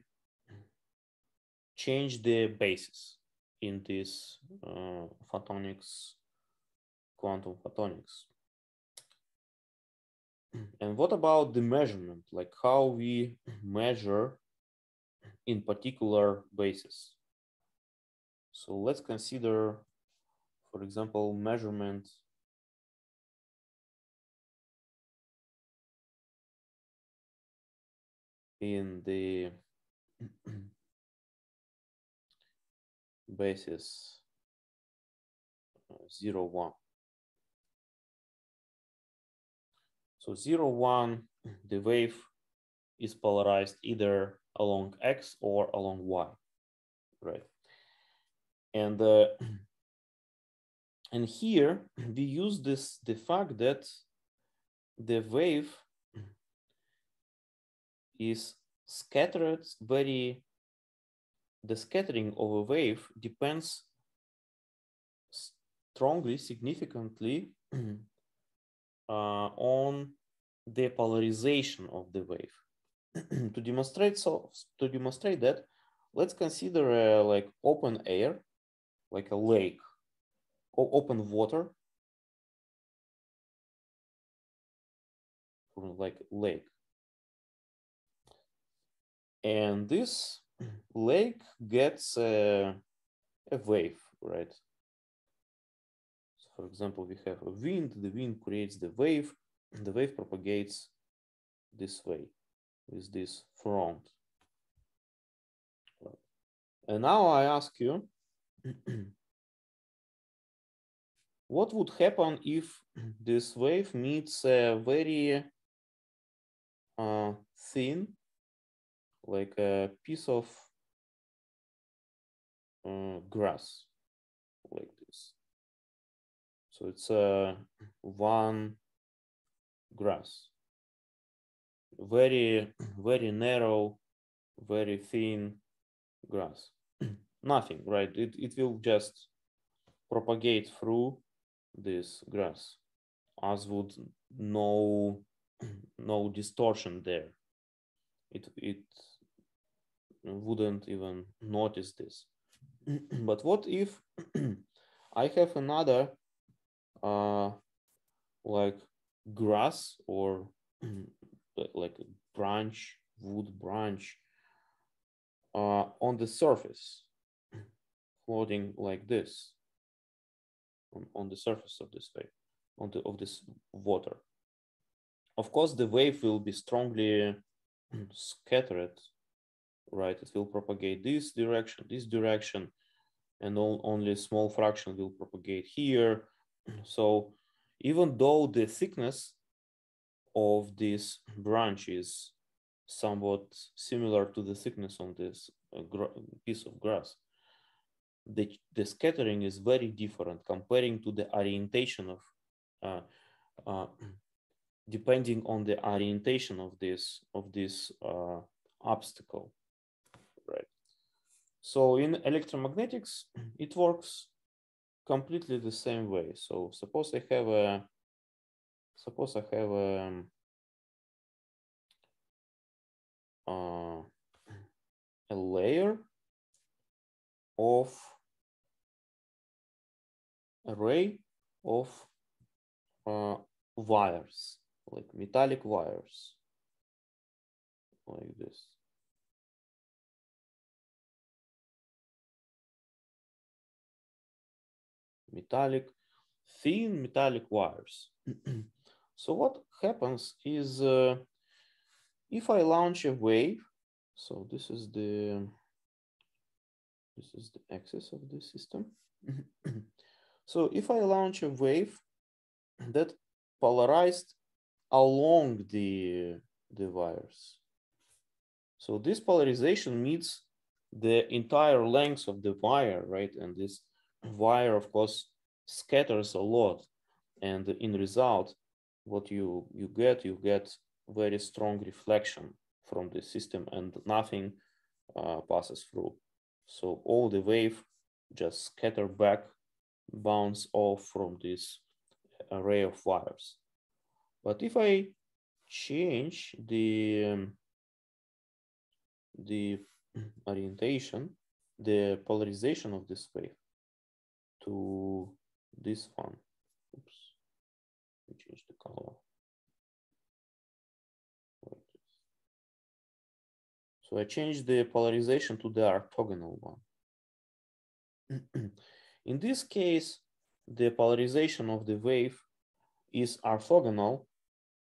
change the basis in this photonics, quantum photonics. And what about the measurement? Like how we measure in particular basis. So let's consider, for example, measurement in the basis 0, 1. So 0, 1, the wave is polarized either along X or along Y, right? And and here we use the fact that the wave is scattered the scattering of a wave depends strongly, significantly on the polarization of the wave. to demonstrate that, let's consider like open air, like a lake, or open water, like lake. And this lake gets a wave, right? So for example, we have a wind, the wind creates the wave propagates this way with this front. And now I ask you, what would happen if this wave meets a very thin, like a piece of grass, like this? So it's one grass, very narrow, very thin grass. Nothing, right? It will just propagate through this grass as would no distortion there. It wouldn't even notice this. But what if I have another like grass or like a branch, wood branch on the surface, floating like this on the surface of this wave, of this water. Of course, the wave will be strongly scattered, right? It will propagate this direction, and only a small fraction will propagate here. So even though the thickness of this branch is somewhat similar to the thickness on this piece of grass, the scattering is very different comparing to the orientation of depending on the orientation of this obstacle, right? So in electromagnetics, it works completely the same way. So suppose I have a layer of array of wires, like metallic wires, like this. Thin metallic wires. So what happens is if I launch a wave, so this is the axis of the system. So if I launch a wave that polarized along the wires, so this polarization meets the entire length of the wire, right? And this wire, of course, scatters a lot, and in result, what you get very strong reflection from the system, and nothing passes through. So all the wave just scatter back, bounce off from this array of wires. But if I change the orientation, the polarization of this wave to this one, oops, we change the color. So I changed the polarization to the orthogonal one. In this case, the polarization of the wave is orthogonal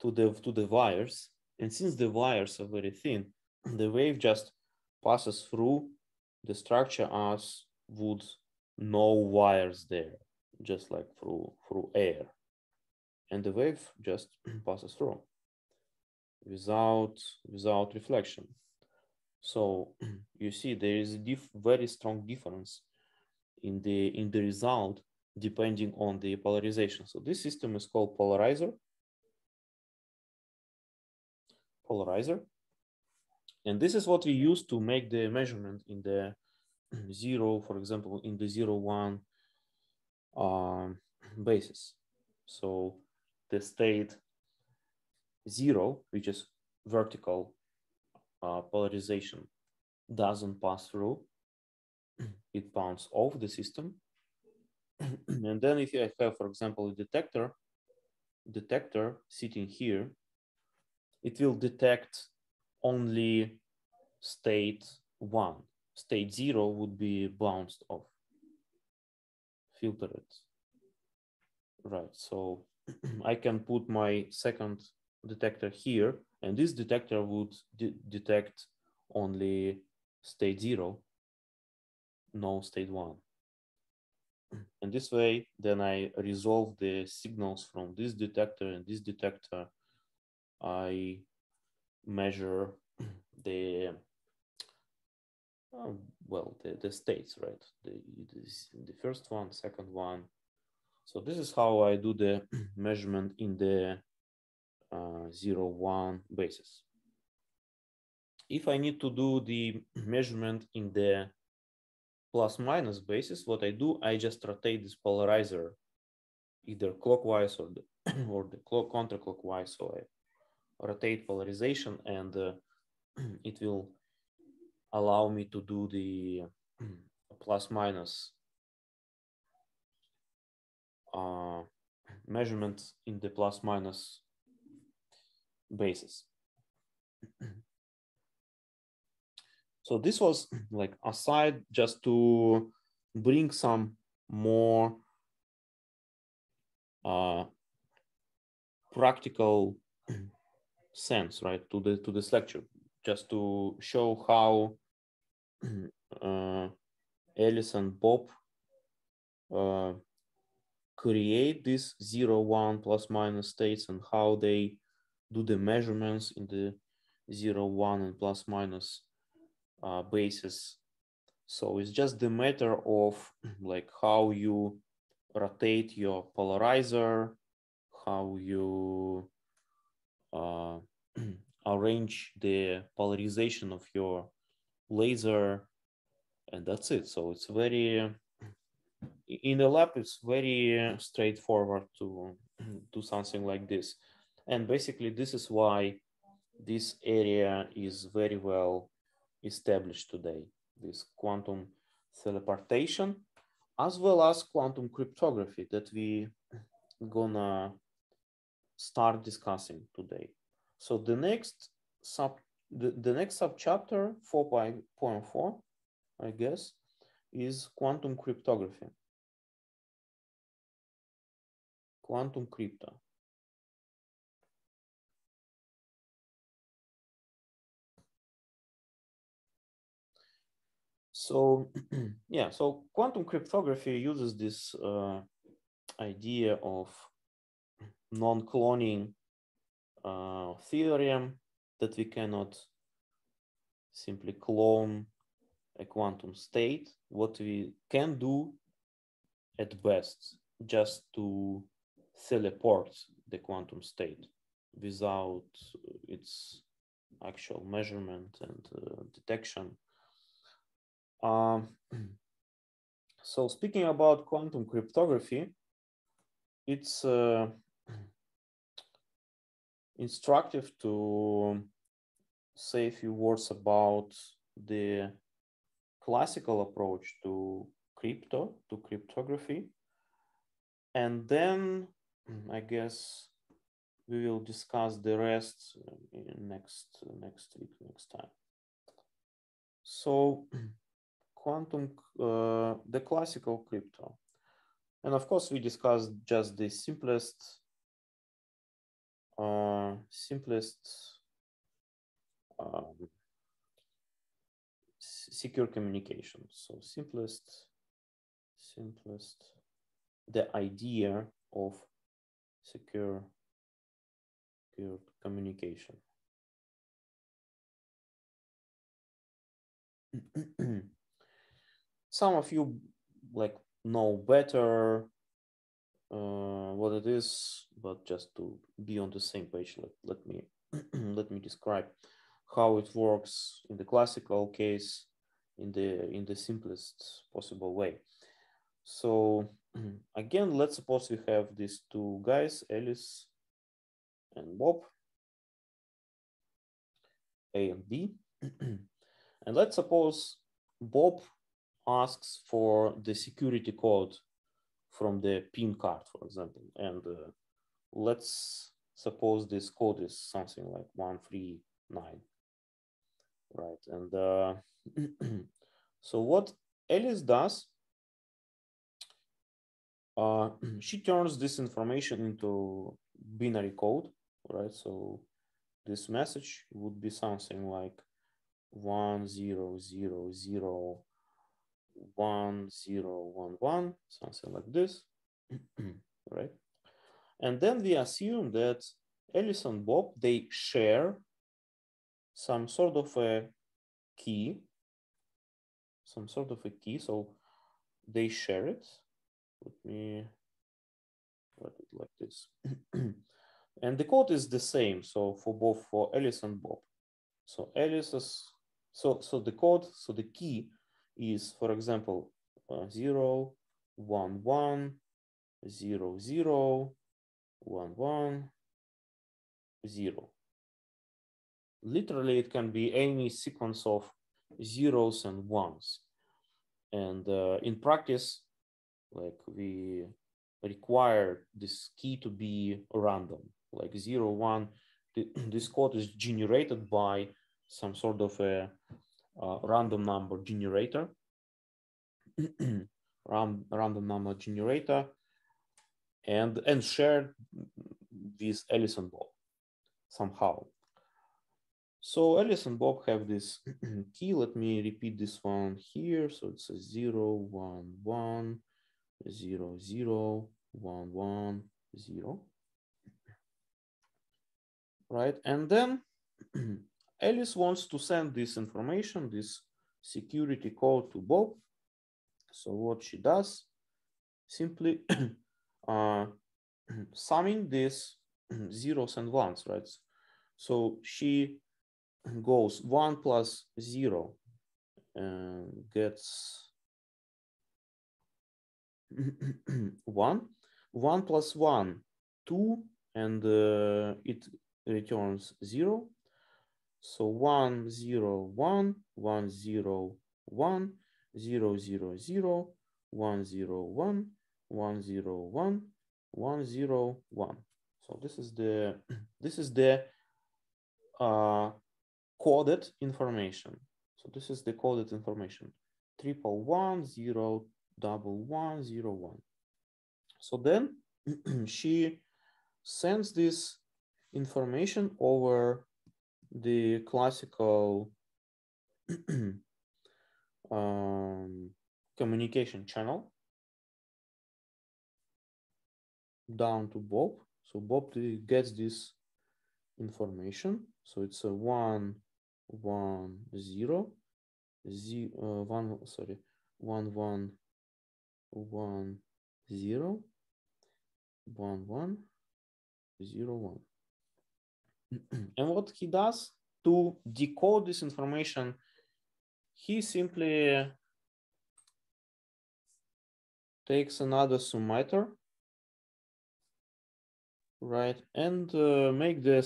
to the wires. And since the wires are very thin, the wave just passes through the structure as would no wires there, just like through air. And the wave just passes through without reflection. So you see there is a very strong difference in the result depending on the polarization. So this system is called polarizer. And this is what we use to make the measurement in the zero, for example, in the 0, 1 basis. So the state 0, which is vertical polarization, doesn't pass through. It bounces off the system. And then if you have, for example, a detector sitting here, it will detect only state 1. State 0 would be bounced off, filtered. Right, so I can put my second detector here, and this detector would detect only state 0, no state 1. And this way, then I resolve the signals from this detector and this detector. I measure the the states, right? The first one, second one. So this is how I do the measurement in the 0, 1 basis. If I need to do the measurement in the plus minus basis, what I do, I just rotate this polarizer either clockwise or the or the counterclockwise. So I rotate polarization, and it will allow me to do the plus minus measurement in the plus minus basis. So this was like aside just to bring some more practical sense, right, to this lecture, just to show how Alice and Bob create these 0, 1 plus minus states and how they do the measurements in the 0, 1 and plus minus basis. So it's just the matter of like how you rotate your polarizer, how you arrange the polarization of your laser, and that's it. So it's very, in the lab, it's very straightforward to do something like this. And basically this is why this area is very well established today, this quantum teleportation, as well as quantum cryptography that we gonna start discussing today. So the next subchapter 4.4, I guess, is quantum cryptography. Quantum crypto. So yeah, so quantum cryptography uses this idea of non-cloning theorem that we cannot simply clone a quantum state. What we can do at best just to teleport the quantum state without its actual measurement and detection. So speaking about quantum cryptography, it's instructive to say a few words about the classical approach to cryptography. And then I guess we will discuss the rest in next week, next time. So quantum, the classical crypto. And of course, we discussed just the simplest secure communication. So simplest, the idea of secure communication. Some of you like know better what it is, but just to be on the same page, let me let me describe how it works in the classical case in the simplest possible way. So again, let's suppose we have these two guys, Alice and Bob, A and B. And let's suppose Bob asks for the security code from the PIN card, for example. And let's suppose this code is something like 139, right? And so what Alice does, she turns this information into binary code, right? So this message would be something like 10001011, something like this, right? And then we assume that Alice and Bob, they share some sort of a key, so they share it. Let me write it like this. And the code is the same, so for both for Alice and Bob. So Alice's, so the code, so the key is, for example, 0, 1, 1, 0, 0, 1, 1, 0. Literally, it can be any sequence of zeros and ones. And in practice, like we require this key to be random, like 0, 1. This code is generated by some sort of a random number generator, random number generator, and shared with Alice and Bob somehow. So Alice and Bob have this key. Let me repeat this one here. So it's a 0, 1, 1, 0, 0, 1, 1, 0. Right, and then Alice wants to send this information, this security code to Bob. So what she does, simply summing these zeros and ones, right? So she goes 1 plus 0 and gets 1. 1 plus 1, 2, and it returns 0. So 1, 0, 1, 1, 0, 1, 0, 0, 0, 1, 0, 1, 1, 0, 1, 1, 0, 1. So this is the coded information. So this is the coded information. 111, 0, 0, 1. So then she sends this information over the classical communication channel down to Bob. So Bob gets this information. So it's a 1, 1, 0, 1, sorry, 1, 1, 1, 0, 1, 1, 0, 1. And what he does to decode this information, he simply takes another summator, right, and make the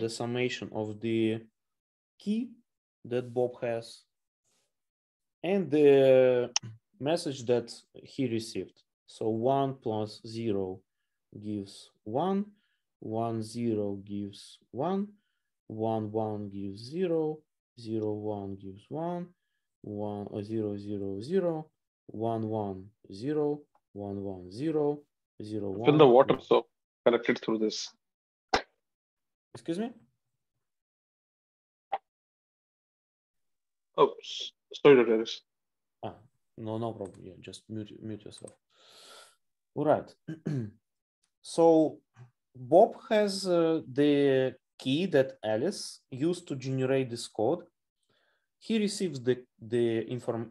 summation of the key that Bob has and the message that he received. So 1 plus 0 gives 1, 1, 0 gives 1, 1, 1 gives 0, 0, 1 gives 1, 1, 0, 0, 0, 1, 1, 0, 1, 1, 0, 0, 1. Fill the water so connected through this. Excuse me? Oh, sorry, Dr. Harris. No problem. Yeah, just mute yourself. All right. So Bob has the key that Alice used to generate this code. He receives the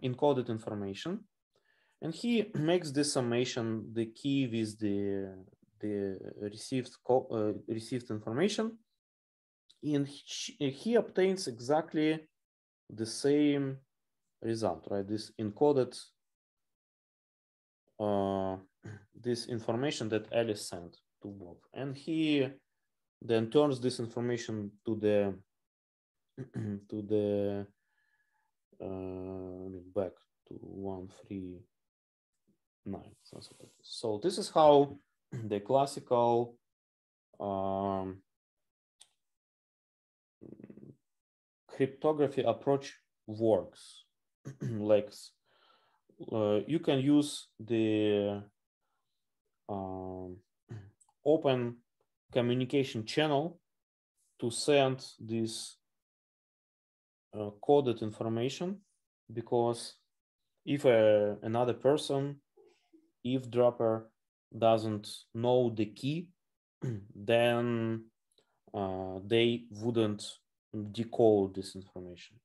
encoded information, and he makes the summation, the key with the received information, and he obtains exactly the same result, right? This encoded this information that Alice sent to Bob, and he then turns this information to the back to 139, something like this. So this is how the classical cryptography approach works. Like you can use the open communication channel to send this coded information, because if another person, eavesdropper, doesn't know the key, then they wouldn't decode this information.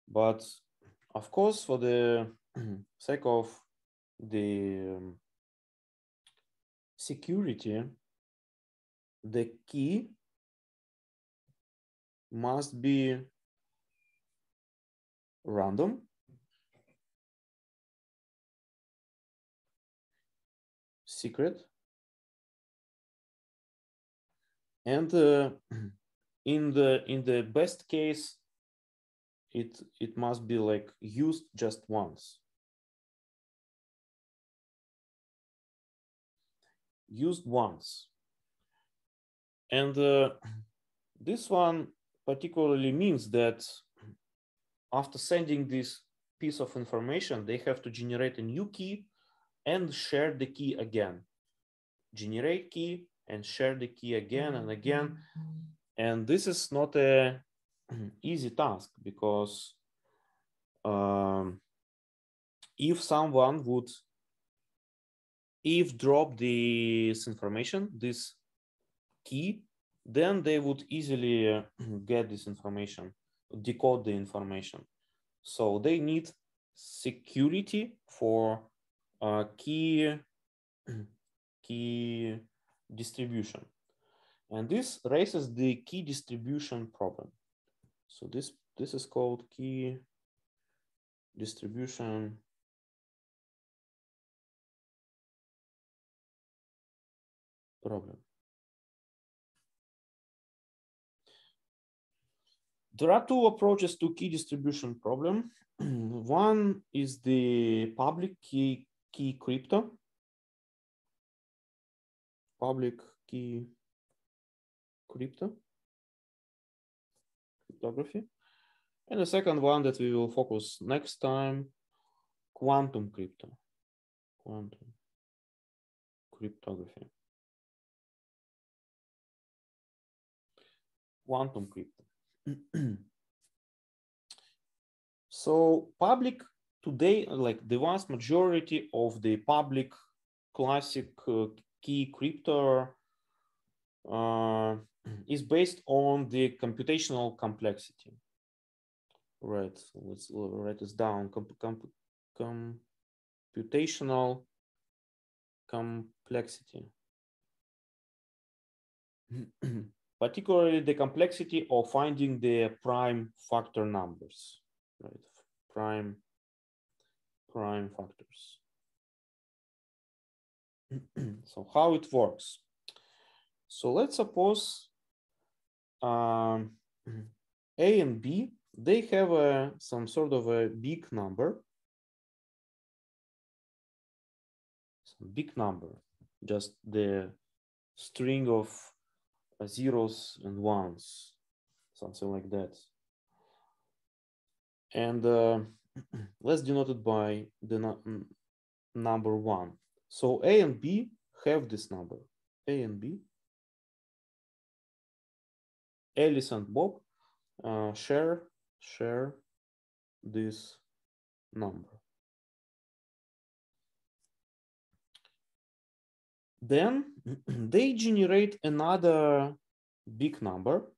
But of course, for the sake of the security, the key must be random, secret, and in the best case, it must be like used just once. Used once. And this one particularly means that after sending this piece of information, they have to generate a new key and share the key again. Generate key and share the key again and again. And this is not a easy task, because if someone would eavesdrop this information, this key, then they would easily get this information, decode the information. So they need security for key distribution. And this raises the key distribution problem. So this is called key distribution problem. There are two approaches to key distribution problem. One is the public key crypto, public key cryptography. And the second one that we will focus next time, quantum cryptography. Quantum crypto. So public today, like the vast majority of the public classic key crypto is based on the computational complexity. Right, so let's write this down. Computational complexity. Particularly the complexity of finding the prime factor numbers, right? Prime factors. So how it works? So let's suppose A and B, they have some sort of a big number. Some big number, just the string of zeros and ones, something like that. And let's denote it by the number 1. So A and B have this number. A and B, Alice and Bob share this number. Then they generate another big number,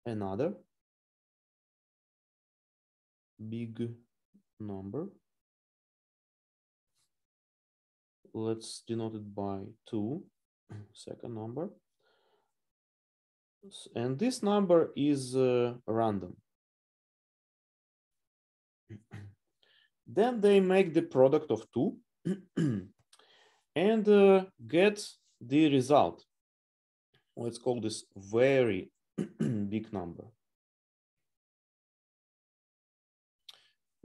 another big number. Let's denote it by 2, second number. And this number is random. Then they make the product of 2 and get the result. Let's call this very big number.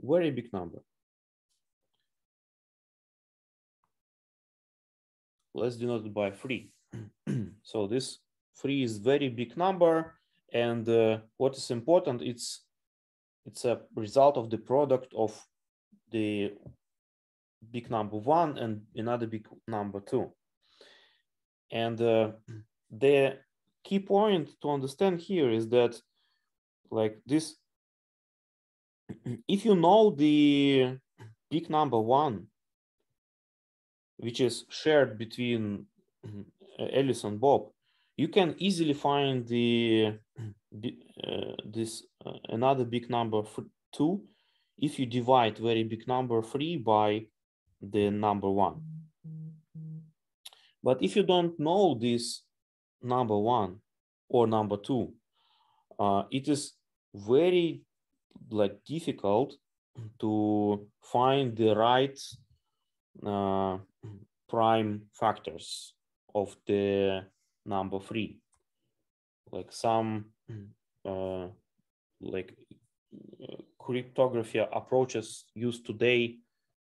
Very big number. Let's denote it by 3. So this 3 is very big number, and what is important, it's a result of the product of the big number 1 and another big number 2. And the key point to understand here is that, like this, if you know the big number 1, which is shared between Alice and Bob, you can easily find the another big number 2 if you divide very big number 3 by the number 1. But if you don't know this number 1 or number 2, it is very difficult to find the right prime factors of the number 3. Like some cryptography approaches used today,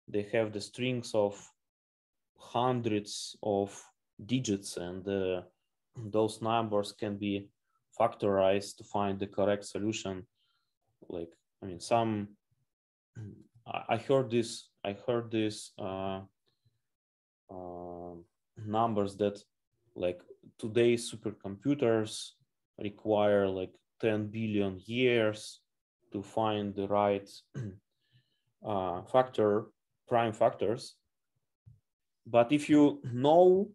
they have the strings of hundreds of digits, and those numbers can be factorized to find the correct solution. I heard this numbers that today's supercomputers require 10 billion years to find the right prime factors. But if you know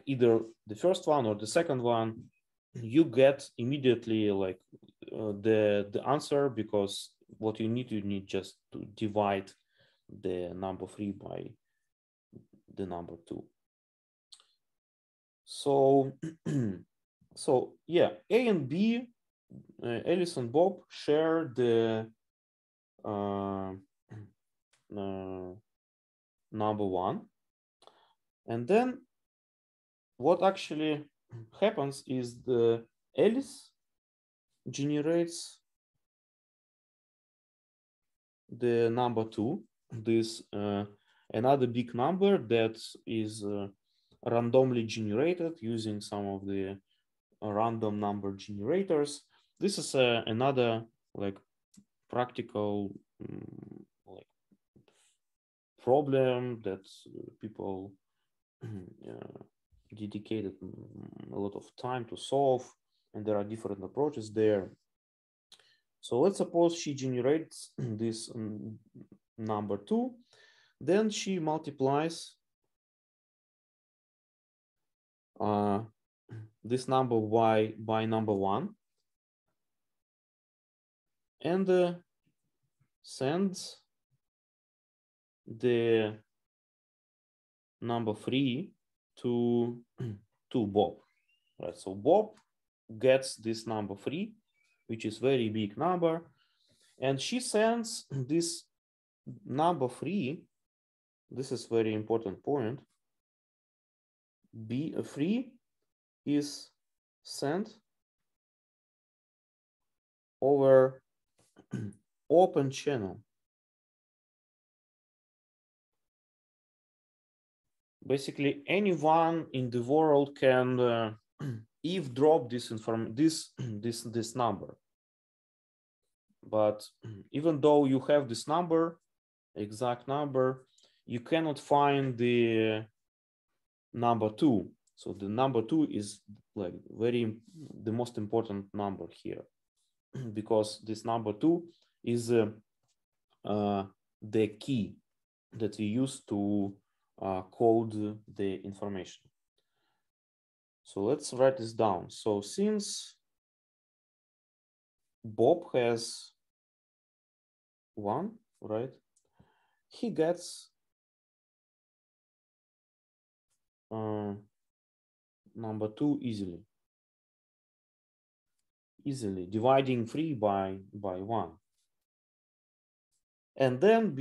either the first one or the second one, you get immediately the answer, because what you need just to divide the number 3 by the number 2. So so yeah, A and B, Alice and Bob, share the number 1. And then what actually happens is the Alice generates the number 2, this another big number that is randomly generated using some of the random number generators. This is another practical problem that people dedicated a lot of time to solve, and there are different approaches there. So let's suppose she generates this number 2, then she multiplies this number by number 1, and sends the number 3 to Bob. Right, so Bob gets this number 3, which is very big number, and she sends this number 3. This is very important point. B3 is sent over open channel. Basically, anyone in the world can eavesdrop this number. But even though you have this number, exact number, you cannot find the number 2. So the number 2 is like the most important number here, because this number 2 is the key that we use to code the information. So let's write this down. So since Bob has 1, right? He gets number 2 easily, dividing 3 by 1. And then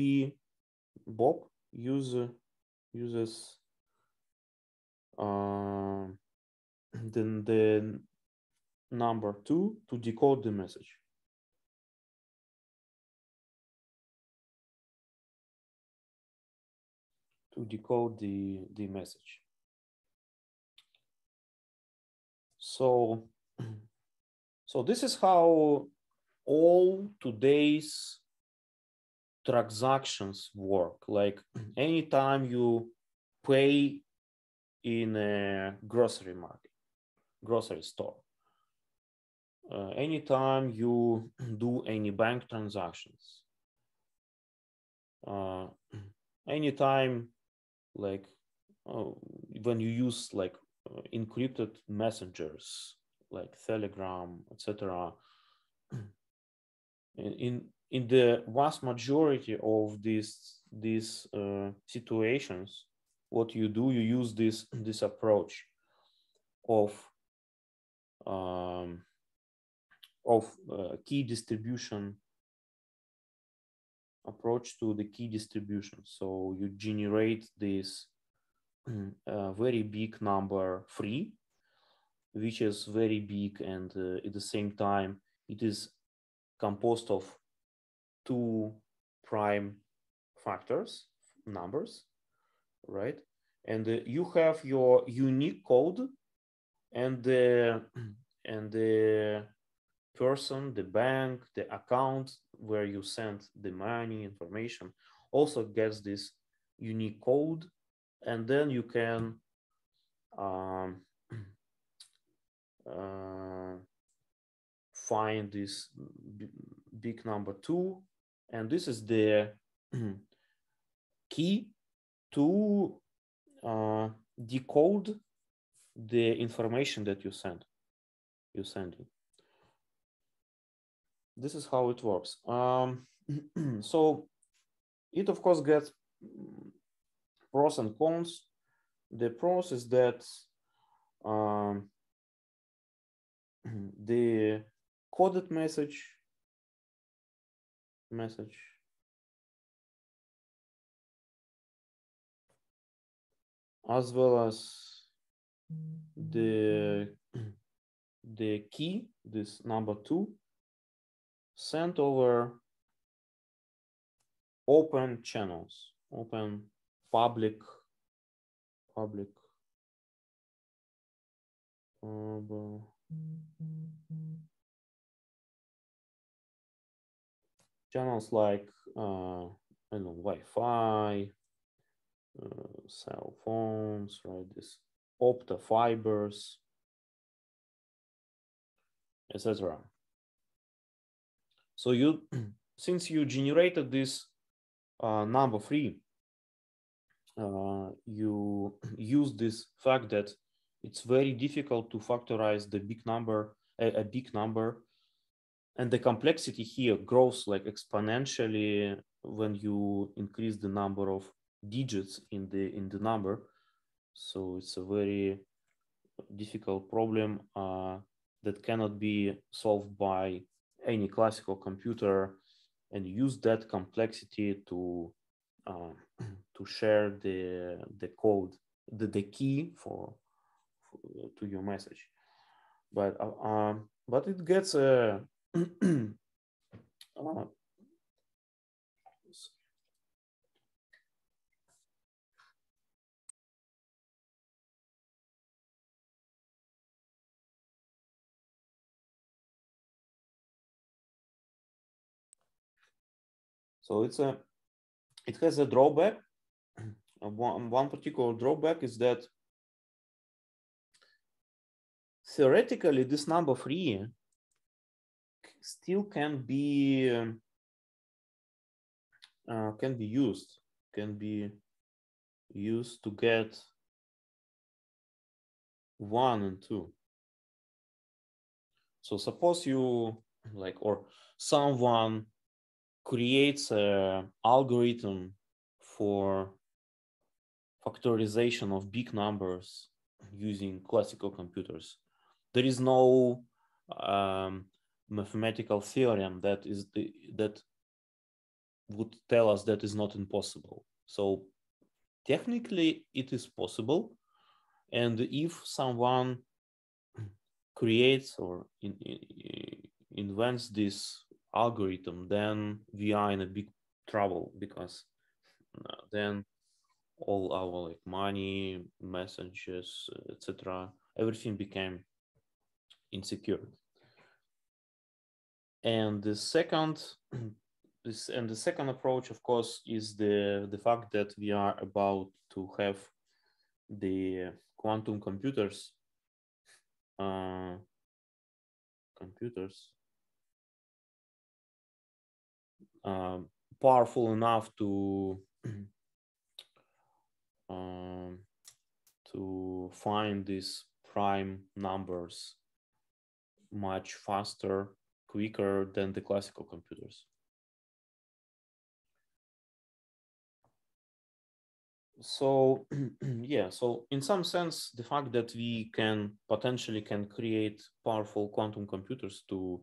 Bob uses then the number 2 to decode the message. To decode the message. So this is how all today's transactions work. Like anytime you pay in a grocery store, anytime you do any bank transactions, anytime like when you use like encrypted messengers like Telegram, etc. In the vast majority of these situations, what you do, you use this approach of key distribution, approach to the key distribution. So you generate this very big number 3, which is very big, and at the same time it is composed of 2 prime factors, numbers, right? And you have your unique code, and the person, the bank, the account where you send the money information also gets this unique code, and then you can find this big number 2, and this is the key to decode the information that you send. This is how it works. So it of course gets pros and cons. The pros is that the coded message as well as the key, this number 2, sent over open channels, open public channels like I don't know, Wi-Fi, cell phones, right? This opta fibers, etc. So you, since you generated this number 3, you use this fact that it's very difficult to factorize the big number, a big number, and the complexity here grows like exponentially when you increase the number of digits in the number. So it's a very difficult problem that cannot be solved by any classical computer, and use that complexity to share the code, the key to your message. But it gets So it has a drawback. One particular drawback is that theoretically this number 3 still can be used to get 1 and 2. So suppose you or someone creates an algorithm for factorization of big numbers using classical computers. There is no mathematical theorem that would tell us that is not impossible. So technically it is possible, and if someone creates or invents this algorithm, then we are in a big trouble, because then all our money, messages, etc., everything became insecure. And the second approach, of course, is the fact that we are about to have the quantum computers powerful enough to find these prime numbers much faster, quicker than the classical computers. So yeah, so in some sense, the fact that we potentially can create powerful quantum computers to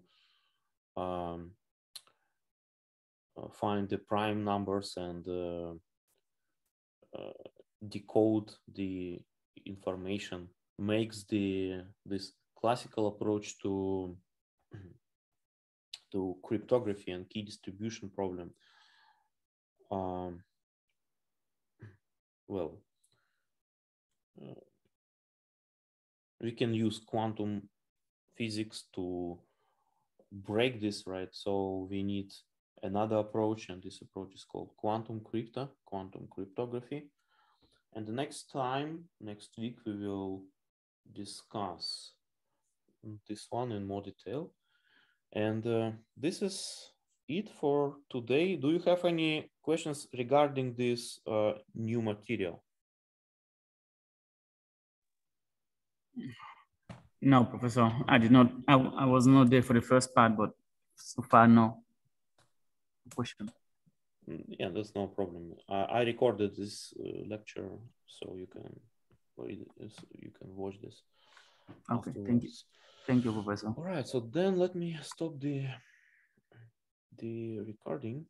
find the prime numbers and decode the information makes this classical approach to cryptography and key distribution problem we can use quantum physics to break this, right? So we need another approach, and this approach is called quantum cryptography. And the next week, we will discuss this one in more detail. And this is it for today. Do you have any questions regarding this new material? No, Professor, I did not. I was not there for the first part, but so far, no question. Yeah, that's no problem. I recorded this lecture, so you can watch this. Okay, afterwards. Thank you, Professor. All right, so then let me stop the recording.